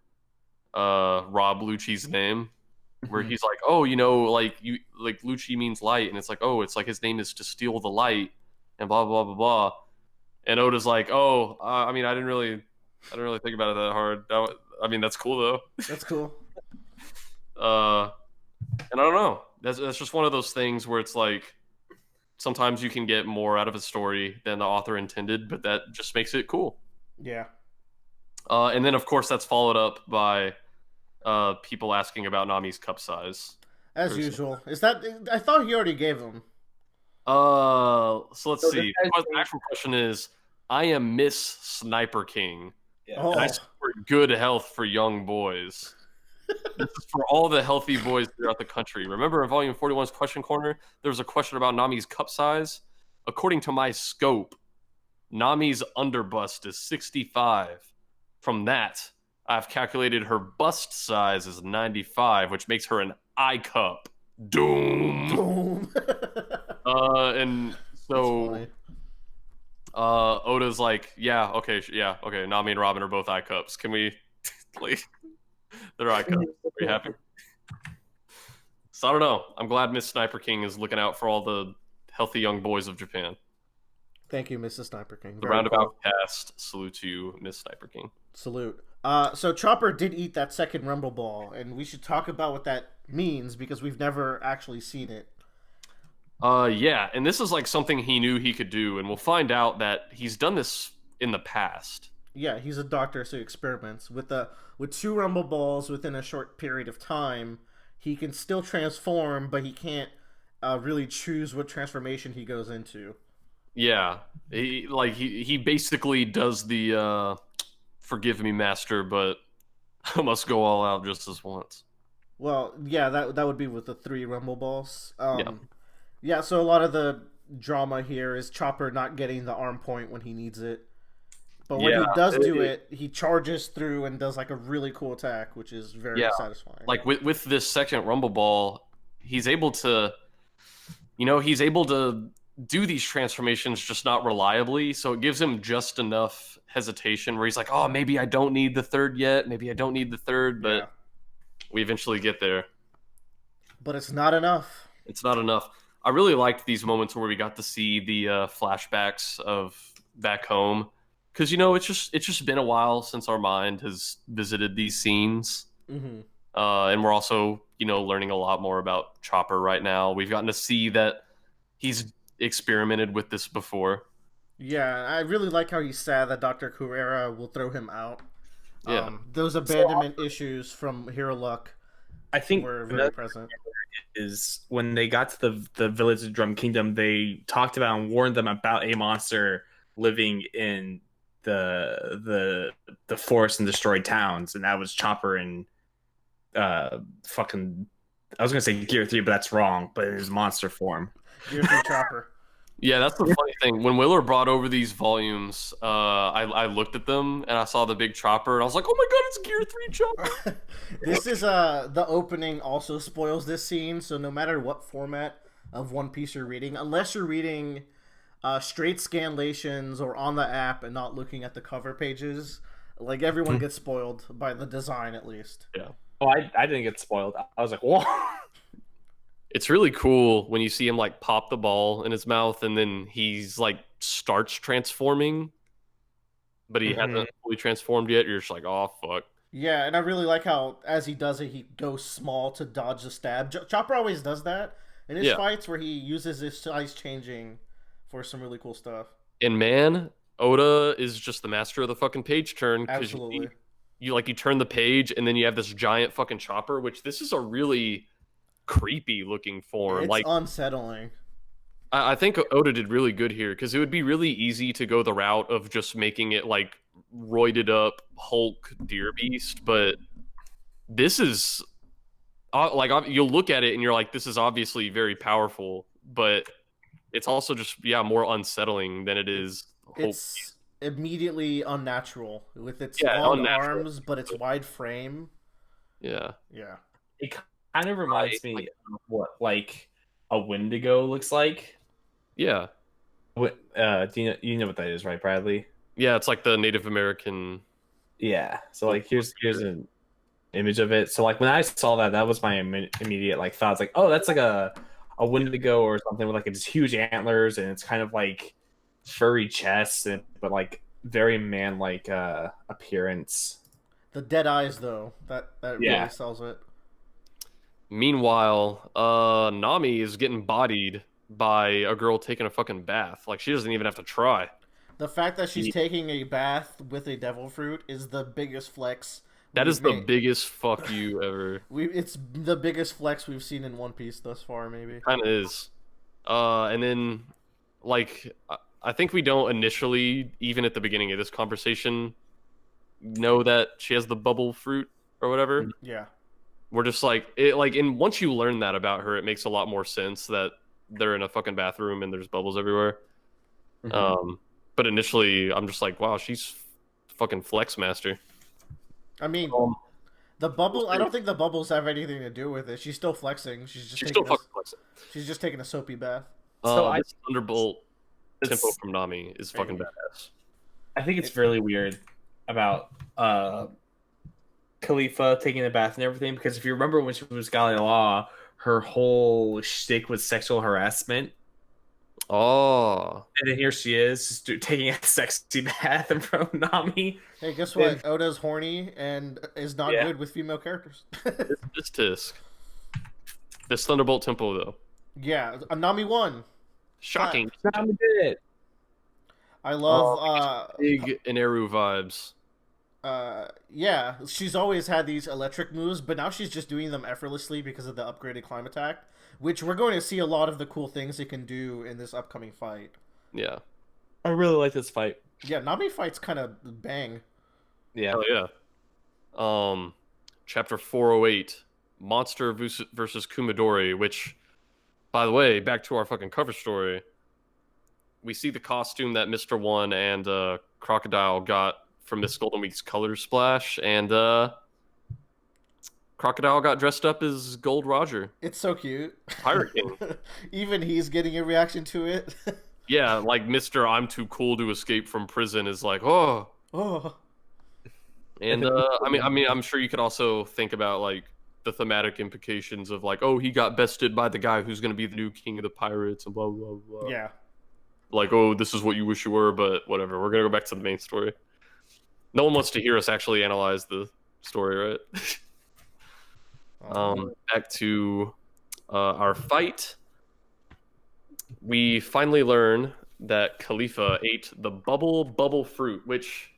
Rob Lucci's name, where he's like, oh, like Lucci means light, and it's like, oh, it's like his name is to steal the light, and blah blah blah blah. And Oda's like, oh, I mean, I didn't really think about it that hard. I mean, that's cool though. That's cool. And I don't know. That's just one of those things where it's like sometimes you can get more out of a story than the author intended, but that just makes it cool. Yeah. And then of course that's followed up by people asking about Nami's cup size. As usual. Is that? I thought he already gave them. So let's see. The actual question is, I am Miss Sniper King. Yeah. And I support good health for young boys. This is for all the healthy boys throughout the country. Remember in Volume 41's Question Corner, there was a question about Nami's cup size? According to my scope, Nami's underbust is 65. From that, I've calculated her bust size is 95, which makes her an I cup. Doom. Boom. And so Oda's like, yeah, okay, Nami and Robin are both I cups. Can we please? They're I cups. Are you happy? So I don't know. I'm glad Miss Sniper King is looking out for all the healthy young boys of Japan. Thank you, Mrs. Sniper King. The roundabout cast. Salute to you, Miss Sniper King. Salute. So Chopper did eat that second Rumble Ball, and we should talk about what that means because we've never actually seen it. Yeah, and this is like something he knew he could do, and we'll find out that he's done this in the past. Yeah, he's a doctor, so he experiments with 2 Rumble Balls within a short period of time. He can still transform, but he can't really choose what transformation he goes into. Yeah, he basically does the forgive me, master, but I must go all out just this once. Well, yeah, that would be with the 3 Rumble Balls. Yeah. Yeah, so a lot of the drama here is Chopper not getting the arm point when he needs it. But when he does do it, he charges through and does like a really cool attack, which is very satisfying. Like with this second Rumble Ball, he's able to do these transformations just not reliably, so it gives him just enough hesitation where he's like, oh, maybe I don't need the third yet, but we eventually get there. But it's not enough. It's not enough. I really liked these moments where we got to see the flashbacks of back home, because it's just been a while since our mind has visited these scenes, and we're also learning a lot more about Chopper right now. We've gotten to see that he's experimented with this before. Yeah, I really like how he's sad that Dr. Carrera will throw him out. Yeah, those abandonment issues from Hero Luck, I think, were very present. Is when they got to the village of Drum Kingdom, they talked about and warned them about a monster living in the forest and destroyed towns, and that was Chopper and fucking. I was gonna say Gear 3, but that's wrong. But it is monster form. Gear 3 Chopper. Yeah, that's the funny thing. When Willer brought over these volumes, I looked at them and I saw the big Chopper, and I was like, "Oh my god, it's Gear 3 Chopper!" This is the opening also spoils this scene. So no matter what format of One Piece you're reading, unless you're reading straight scanlations or on the app and not looking at the cover pages, like everyone gets spoiled by the design at least. Yeah. Oh, I didn't get spoiled. I was like, whoa. It's really cool when you see him like pop the ball in his mouth and then he's like starts transforming, but he hasn't fully transformed yet. You're just like, oh fuck. Yeah, and I really like how as he does it, he goes small to dodge the stab. Chopper always does that in his fights, where he uses his size changing for some really cool stuff. And man, Oda is just the master of the fucking page turn. Absolutely. You turn the page and then you have this giant fucking Chopper, which this is a really creepy looking form. It's like unsettling. I think Oda did really good here, because it would be really easy to go the route of just making it like roided up Hulk deer beast, but this is like, you'll look at it and you're like, this is obviously very powerful, but it's also just more unsettling than it is Hulk. It's immediately unnatural with its long arms, but its wide frame. Yeah. It kind of reminds me of what like a Wendigo looks like. Yeah. What you know what that is, right, Bradley? Yeah, it's like the Native American. Yeah. So like here's an image of it. So like when I saw that was my immediate like thoughts, like, oh, that's like a Wendigo or something with like its huge antlers, and it's kind of like furry chest, but like very man-like appearance. The dead eyes, though, that really sells it. Meanwhile, Nami is getting bodied by a girl taking a fucking bath. Like, she doesn't even have to try. The fact that she's taking a bath with a devil fruit is the biggest flex. That is the biggest fuck you ever. It's the biggest flex we've seen in One Piece thus far, maybe. Kind of is. And then, like, I think we don't initially, even at the beginning of this conversation, know that she has the bubble fruit or whatever. Yeah. We're just like, and once you learn that about her, it makes a lot more sense that they're in a fucking bathroom and there's bubbles everywhere. Mm-hmm. But initially, I'm just like, wow, she's fucking flex master. I mean, Um, the bubble. I don't think the bubbles have anything to do with it. She's still flexing. She's she's still fucking flexing. She's just taking a soapy bath. So this Thunderbolt tempo from Nami is fucking badass. I think it's really weird about Khalifa taking a bath and everything, because if you remember when she was Gali Law, her whole shtick was sexual harassment. Oh. And then here she is taking a sexy bath in front of Nami. Hey, guess what? Oda's horny and is not good with female characters. This tisk. This Thunderbolt tempo, though. Yeah, Nami won. Shocking. Nami did it. I love big Ineru vibes. Yeah, she's always had these electric moves, but now she's just doing them effortlessly because of the upgraded climb attack, which we're going to see a lot of the cool things it can do in this upcoming fight. Yeah. I really like this fight. Yeah, Nami fights kind of bang. Yeah. Oh, yeah. Chapter 408, Monster versus Kumadori, which, by the way, back to our fucking cover story, we see the costume that Mr. One and Crocodile got from Miss Golden Week's Color Splash, and Crocodile got dressed up as Gold Roger. It's so cute. Pirate King. Even he's getting a reaction to it. Yeah, like Mr. I'm too cool to escape from prison is like, oh. And I'm sure you could also think about like the thematic implications of like, oh, he got bested by the guy who's going to be the new king of the pirates and blah blah blah. Yeah. Like, oh, this is what you wish you were, but whatever. We're gonna go back to the main story. No one wants to hear us actually analyze the story, right? Back to our fight. We finally learn that Khalifa ate the bubble fruit, which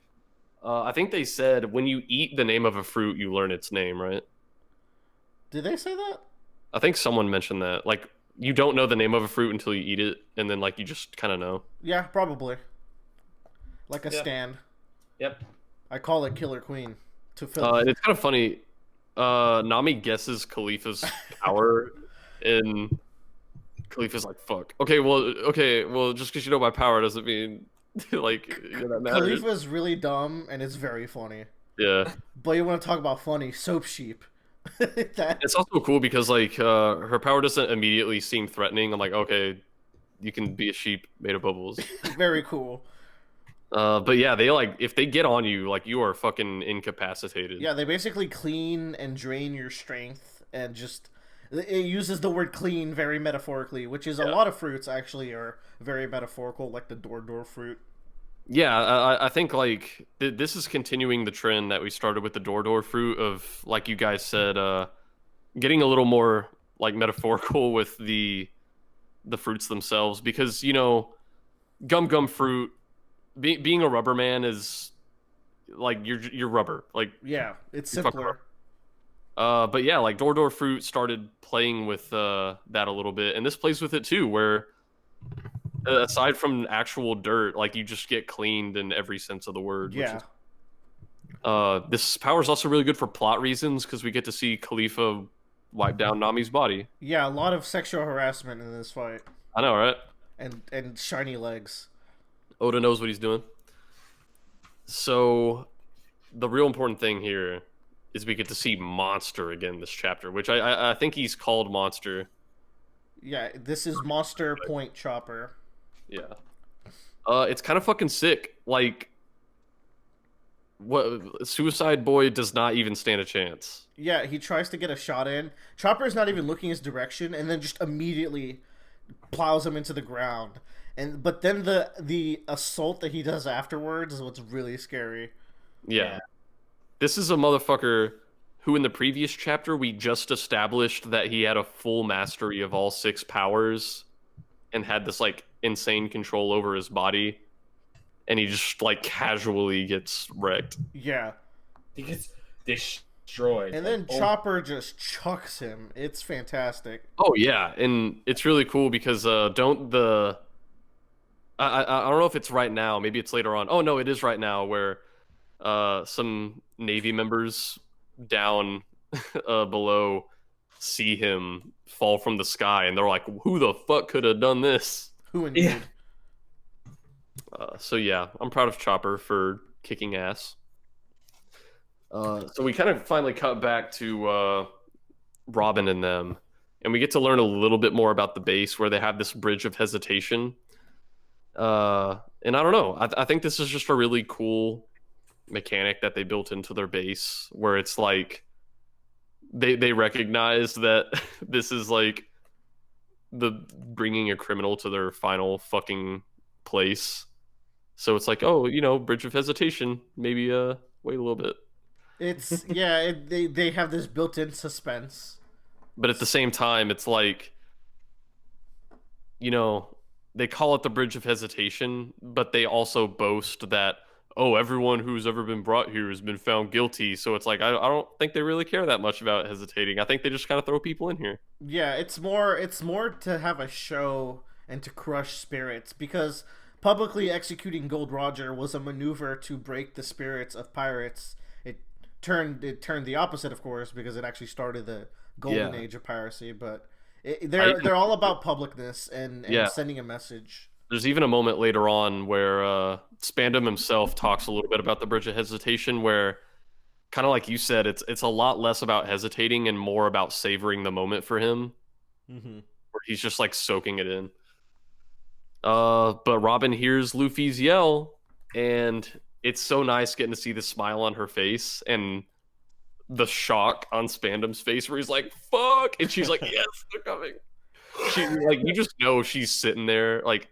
I think they said when you eat the name of a fruit, you learn its name, right? Did they say that? I think someone mentioned that. Like, you don't know the name of a fruit until you eat it, and then like you just kind of know. Yeah, probably. Like a stand. Yep. I call it Killer Queen to fill. It's kind of funny. Nami guesses Khalifa's power, and Khalifa's like, "Fuck." Okay, well, just because you know my power doesn't mean like that matters. Khalifa's really dumb, and it's very funny. Yeah. But you want to talk about funny? Soap sheep. It's also cool because like her power doesn't immediately seem threatening. I'm like, okay, you can be a sheep made of bubbles. Very cool. But yeah, they like if they get on you, like you are fucking incapacitated. Yeah, they basically clean and drain your strength, and just it uses the word clean very metaphorically, which is a lot of fruits actually are very metaphorical, like the door fruit. Yeah, I think like this is continuing the trend that we started with the door fruit of, like you guys said, getting a little more like metaphorical with the fruits themselves, because you know, gum fruit being a rubber man is like you're rubber, like yeah, it's simpler. But yeah, like door fruit started playing with that a little bit, and this plays with it too, where aside from actual dirt, like you just get cleaned in every sense of the word. Yeah. This power is also really good for plot reasons because we get to see Khalifa wipe down Nami's body. Yeah, a lot of sexual harassment in this fight. I know, right? And shiny legs. Oda knows what he's doing. So the real important thing here is we get to see Monster again this chapter, which I think he's called Monster. Yeah, this is Monster Point Chopper. Yeah. It's kind of fucking sick. Like, what Suicide Boy does not even stand a chance. Yeah, he tries to get a shot in. Chopper's not even looking his direction, and then just immediately plows him into the ground. But then the assault that he does afterwards is what's really scary. Yeah. This is a motherfucker who in the previous chapter we just established that he had a full mastery of all 6 powers and had this like insane control over his body, and he just like casually gets wrecked. Yeah. He gets destroyed. And then Chopper just chucks him. It's fantastic. Oh yeah, and it's really cool because I don't know if it's right now, maybe it's later on. Oh no, it is right now, where some Navy members down below see him fall from the sky, and they're like, who the fuck could have done this? Who indeed? Yeah. So yeah, I'm proud of Chopper for kicking ass. So we kind of finally cut back to Robin and them, and we get to learn a little bit more about the base where they have this bridge of hesitation. And I don't know. I think this is just a really cool mechanic that they built into their base, where it's like they recognize that this is like the bringing a criminal to their final fucking place. So it's like, oh, bridge of hesitation. Maybe wait a little bit. It's they have this built-in suspense. But at the same time, it's like, they call it the bridge of hesitation, but they also boast that, oh, everyone who's ever been brought here has been found guilty. So it's like, I don't think they really care that much about hesitating. I think they just kind of throw people in here. Yeah, it's more to have a show and to crush spirits, because publicly executing Gold Roger was a maneuver to break the spirits of pirates. It turned the opposite, of course, because it actually started the golden age of piracy. But they're all about publicness and sending a message. There's even a moment later on where Spandam himself talks a little bit about the bridge of hesitation, where, kind of like you said, it's a lot less about hesitating and more about savoring the moment for him, where he's just like soaking it in. But Robin hears Luffy's yell, and it's so nice getting to see the smile on her face and the shock on Spandam's face, where he's like, "Fuck!" and she's like, "Yes, they're coming." She like, you just know she's sitting there, like,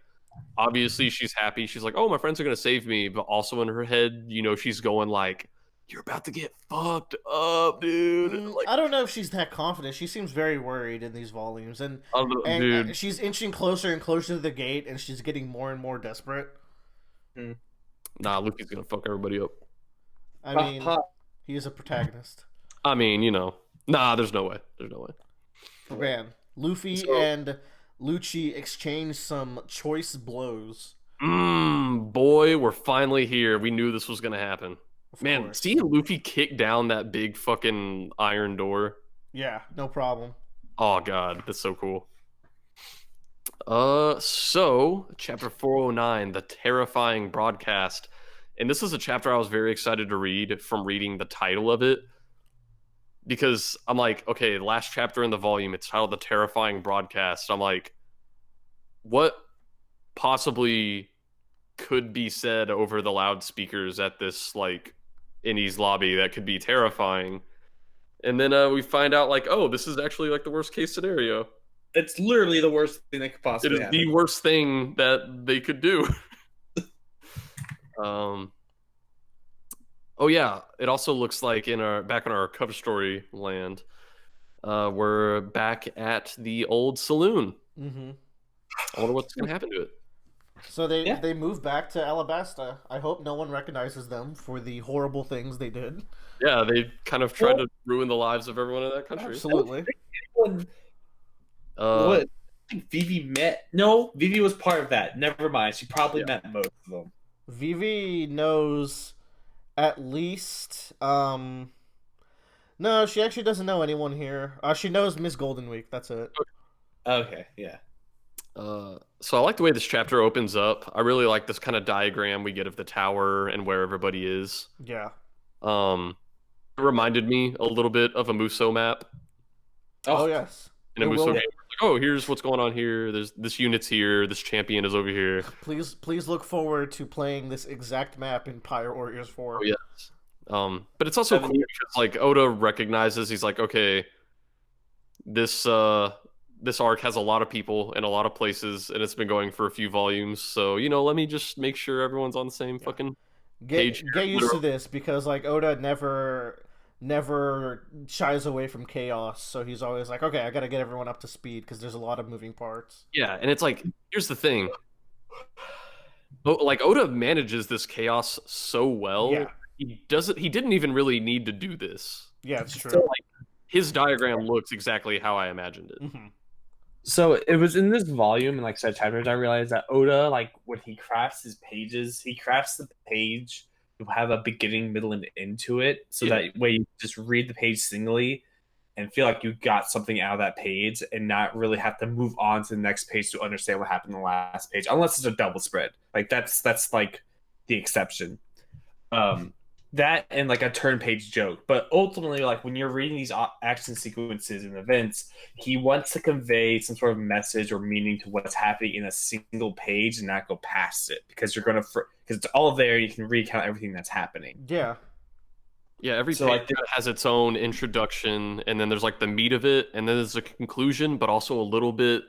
obviously she's happy. She's like, "Oh, my friends are gonna save me," but also in her head, she's going like, "You're about to get fucked up, dude." Like, I don't know if she's that confident. She seems very worried in these volumes, and dude, she's inching closer and closer to the gate, and she's getting more and more desperate. Nah, Luffy's gonna fuck everybody up. I mean, he is a protagonist. I mean, nah, there's no way. There's no way. Man, Luffy and Lucci exchange some choice blows. Boy, we're finally here. We knew this was gonna happen. Man, seeing Luffy kick down that big fucking iron door. Yeah, no problem. Oh god, that's so cool. So chapter 409, the terrifying broadcast. And this is a chapter I was very excited to read from reading the title of it. Because I'm like, okay, last chapter in the volume, it's titled The Terrifying Broadcast. I'm like, what possibly could be said over the loudspeakers at this, like, Enies lobby that could be terrifying? And then we find out, like, oh, this is actually, like, the worst case scenario. It's literally the worst thing that could possibly happen. It is the worst thing that they could do. Oh yeah, it also looks like back in our cover story land, we're back at the old saloon. I wonder what's gonna happen to it. So they move back to Alabasta. I hope no one recognizes them for the horrible things they did. Yeah, they kind of tried to ruin the lives of everyone in that country. Absolutely. What? I think Vivi met. No, Vivi was part of that. Never mind. She probably met most of them. Vivi knows at least. No, she actually doesn't know anyone here. She knows Miss Golden Week. That's it. Okay, yeah. So I like the way this chapter opens up. I really like this kind of diagram we get of the tower and where everybody is. Yeah. It reminded me a little bit of a Muso map. Oh yes. In a Muso game, like, oh, here's what's going on here. There's this unit's here. This champion is over here. Please look forward to playing this exact map in Pirate Warriors 4. Oh yes. But it's also cool because, like, Oda recognizes, he's like, okay, this arc has a lot of people in a lot of places, and it's been going for a few volumes. So, let me just make sure everyone's on the same fucking page. Get used to this, because, like, Oda never shies away from chaos. So he's always like, okay, I got to get everyone up to speed because there's a lot of moving parts. Yeah, and it's like, here's the thing. Like, Oda manages this chaos so well. Yeah. He didn't even really need to do this. Yeah, it's true. So, like, his diagram looks exactly how I imagined it. So it was in this volume and, like, said chapters, I realized that Oda, like, when he crafts his pages, he crafts the page to have a beginning, middle, and end to it, so that way you just read the page singly and feel like you got something out of that page and not really have to move on to the next page to understand what happened in the last page, unless it's a double spread. Like, that's like the exception. that and like a turn page joke. But ultimately, like when you're reading these action sequences and events, he wants to convey some sort of message or meaning to what's happening in a single page and not go past it, because you're gonna because it's all there. You can recount everything that's happening. Yeah. Yeah, every page has its own introduction, and then there's like the meat of it, and then there's a conclusion, but also a little bit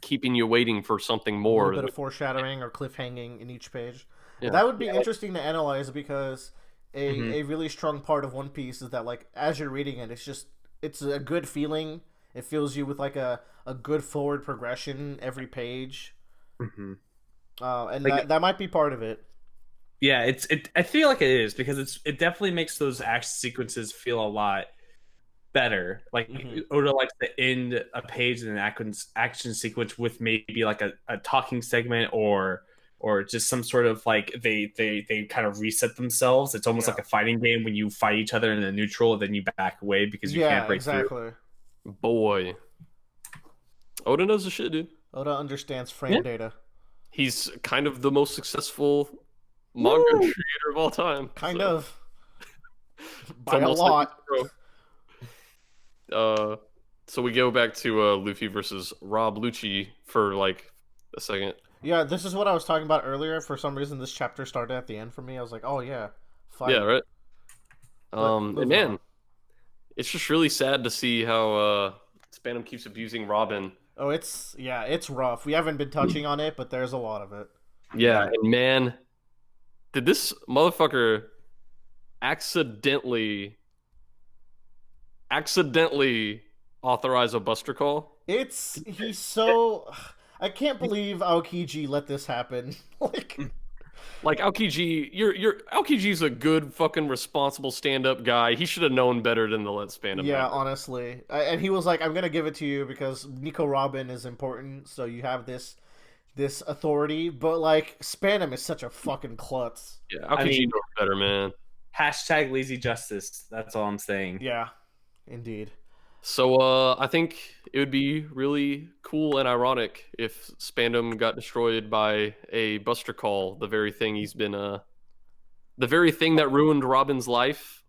keeping you waiting for something more. A little bit of foreshadowing or cliffhanging in each page. Yeah. That would be interesting to analyze, because a really strong part of One Piece is that, like, as you're reading it, it's a good feeling. It fills you with like a good forward progression every page. And like, that might be part of it. Yeah, I feel like it is, because it definitely makes those action sequences feel a lot better. Like Oda likes to end a page in an action sequence with maybe like a talking segment or just some sort of like they kind of reset themselves. It's almost like a fighting game when you fight each other in a neutral and then you back away because you can't break through. Boy, Oda knows the shit, dude. Oda understands frame data. He's kind of the most successful manga creator of all time. Kind of. By a lot. So we go back to Luffy versus Rob Lucci for like a second. Yeah, this is what I was talking about earlier. For some reason, this chapter started at the end for me. I was like, oh yeah, fight. Yeah, right. And man, it's just really sad to see how Spandam keeps abusing Robin. Oh, it's rough. We haven't been touching on it, but there's a lot of it. Yeah, and man, did this motherfucker accidentally authorize a Buster Call? He's so... I can't believe Aokiji let this happen. Like Aokiji, Aokiji's a good fucking responsible stand-up guy. He should have known better than to let Spandam. Yeah, honestly. And he was like, I'm gonna give it to you because Nico Robin is important, so you have this authority. But like, Spandam is such a fucking klutz. Yeah, Aokiji knows better, man. Hashtag lazy justice. That's all I'm saying. Yeah, indeed. So I think it would be really cool and ironic if Spandam got destroyed by a Buster Call, the very thing the very thing that ruined Robin's life,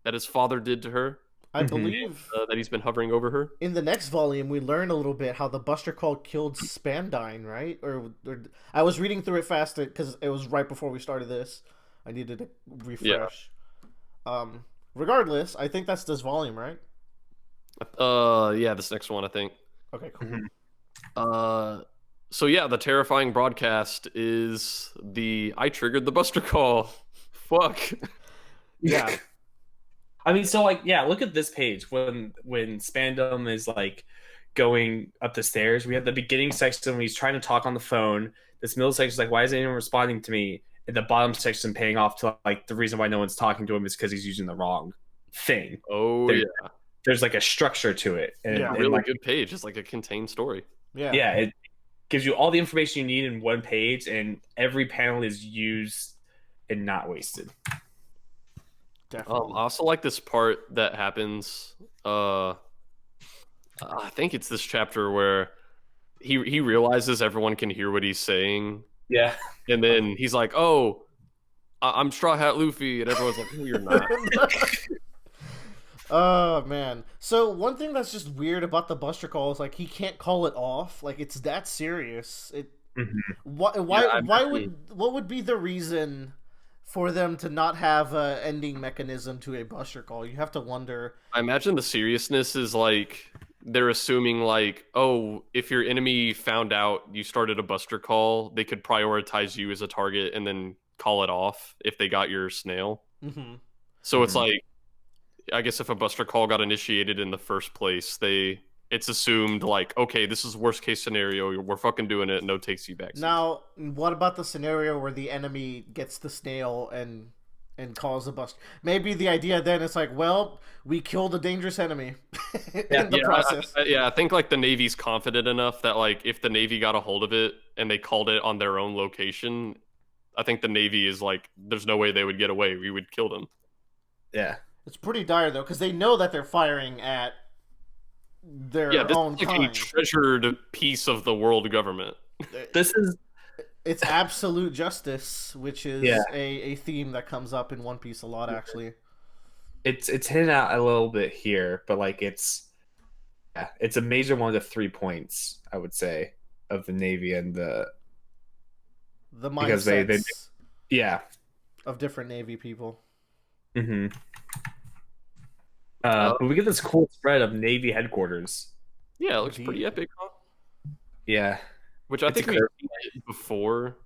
that his father did to her. I believe that he's been hovering over her. In the next volume, we learn a little bit how the Buster Call killed Spandine, right? Or I was reading through it fast because it was right before we started this. I needed to refresh. Yeah. Regardless, I think that's this volume, right? Yeah, this next one, I think. Okay, cool. So yeah, the terrifying broadcast is I triggered the Buster Call. Fuck. Yeah. I mean, so like, yeah, look at this page when Spandam is like going up the stairs. We have the beginning section when he's trying to talk on the phone. This middle section is like, why isn't anyone responding to me? And the bottom section paying off to like the reason why no one's talking to him is because he's using the wrong thing. There's like a structure to it. And, yeah, really good page. It's like a contained story. Yeah. Yeah, it gives you all the information you need in one page, and every panel is used and not wasted. Definitely. I also like this part that happens. I think it's this chapter where he realizes everyone can hear what he's saying. Yeah. And then he's like, "Oh, I'm Straw Hat Luffy," and everyone's like, "No, you're not." Oh man! So one thing that's just weird about the Buster Call is like he can't call it off. Like it's that what would be the reason for them to not have an ending mechanism to a Buster Call? You have to wonder. I imagine the seriousness is like they're assuming like, oh, if your enemy found out you started a Buster Call, they could prioritize you as a target and then call it off if they got your snail. So it's like, I guess if a Buster Call got initiated in the first place, it's assumed like, okay, this is worst case scenario. We're fucking doing it. No takes you back. Now, what about the scenario where the enemy gets the snail and calls a Buster? Maybe the idea then is like, well, we killed a dangerous enemy in the process. I think like the Navy's confident enough that like if the Navy got a hold of it and they called it on their own location, I think the Navy is like, there's no way they would get away. We would kill them. Yeah. It's pretty dire though, because they know that they're firing at their own is like kind. a treasured piece of the world government. This is It's absolute justice, which is Yeah. a theme that comes up in One Piece a lot, actually. It's hinted out a little bit here, but like it's a major one of the 3 points, I would say, of the Navy and the because mindsets yeah. of different Navy people. Mm-hmm. But we get this cool spread of Navy headquarters. Yeah, it looks pretty epic, huh? Yeah. Which I think we did before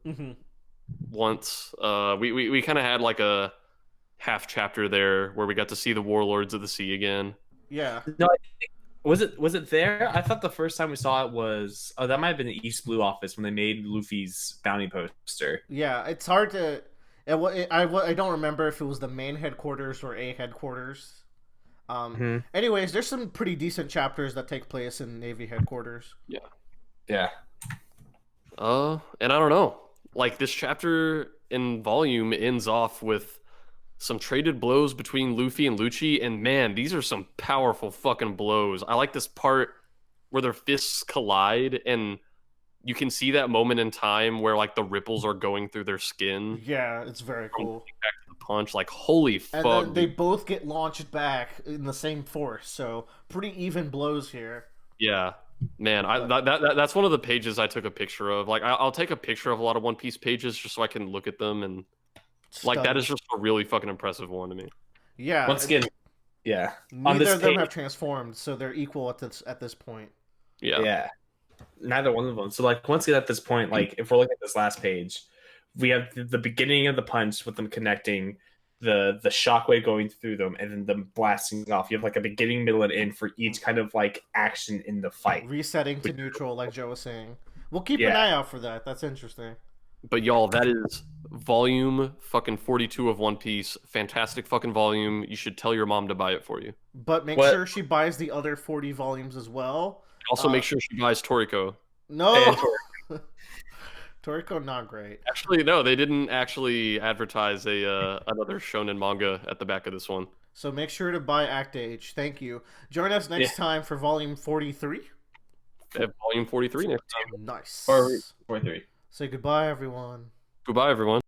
once. We kind of had like a half chapter there where we got to see the Warlords of the Sea again. Yeah. No, was it there? I thought the first time we saw it was that might have been the East Blue office when they made Luffy's bounty poster. Yeah, it's hard to. I don't remember if it was the main headquarters or a headquarters. Anyways, there's some pretty decent chapters that take place in Navy headquarters. Yeah. Yeah. And I don't know. Like, this chapter in volume ends off with some traded blows between Luffy and Lucci, and man, these are some powerful fucking blows. I like this part where their fists collide, and you can see that moment in time where like the ripples are going through their skin. Yeah, it's very cool. Back to the punch, like holy fuck! And then they both get launched back in the same force, so pretty even blows here. Yeah. Man, that's one of the pages I took a picture of. Like, I'll take a picture of a lot of One Piece pages just so I can look at them, and like that is just a really fucking impressive one to me. Yeah. Once again, yeah. Neither of them have transformed, so they're equal at this point. Yeah. Yeah. Neither one of them. So like once again at this point, like if we're looking at this last page, we have the beginning of the punch with them connecting, the shockwave going through them, and then them blasting off. You have like a beginning, middle, and end for each kind of like action in the fight. Resetting to neutral, like Joe was saying. We'll keep an eye out for that. That's interesting. But y'all, that is volume fucking 42 of One Piece. Fantastic fucking volume. You should tell your mom to buy it for you. But make sure she buys the other 40 volumes as well. Also, make sure she buys Toriko. No! Toriko, not great. Actually, no, they didn't actually advertise another shonen manga at the back of this one. So make sure to buy Act Age. Thank you. Join us next time for volume 43. Volume 43 next time. Nice. Or 43. Say goodbye, everyone. Goodbye, everyone.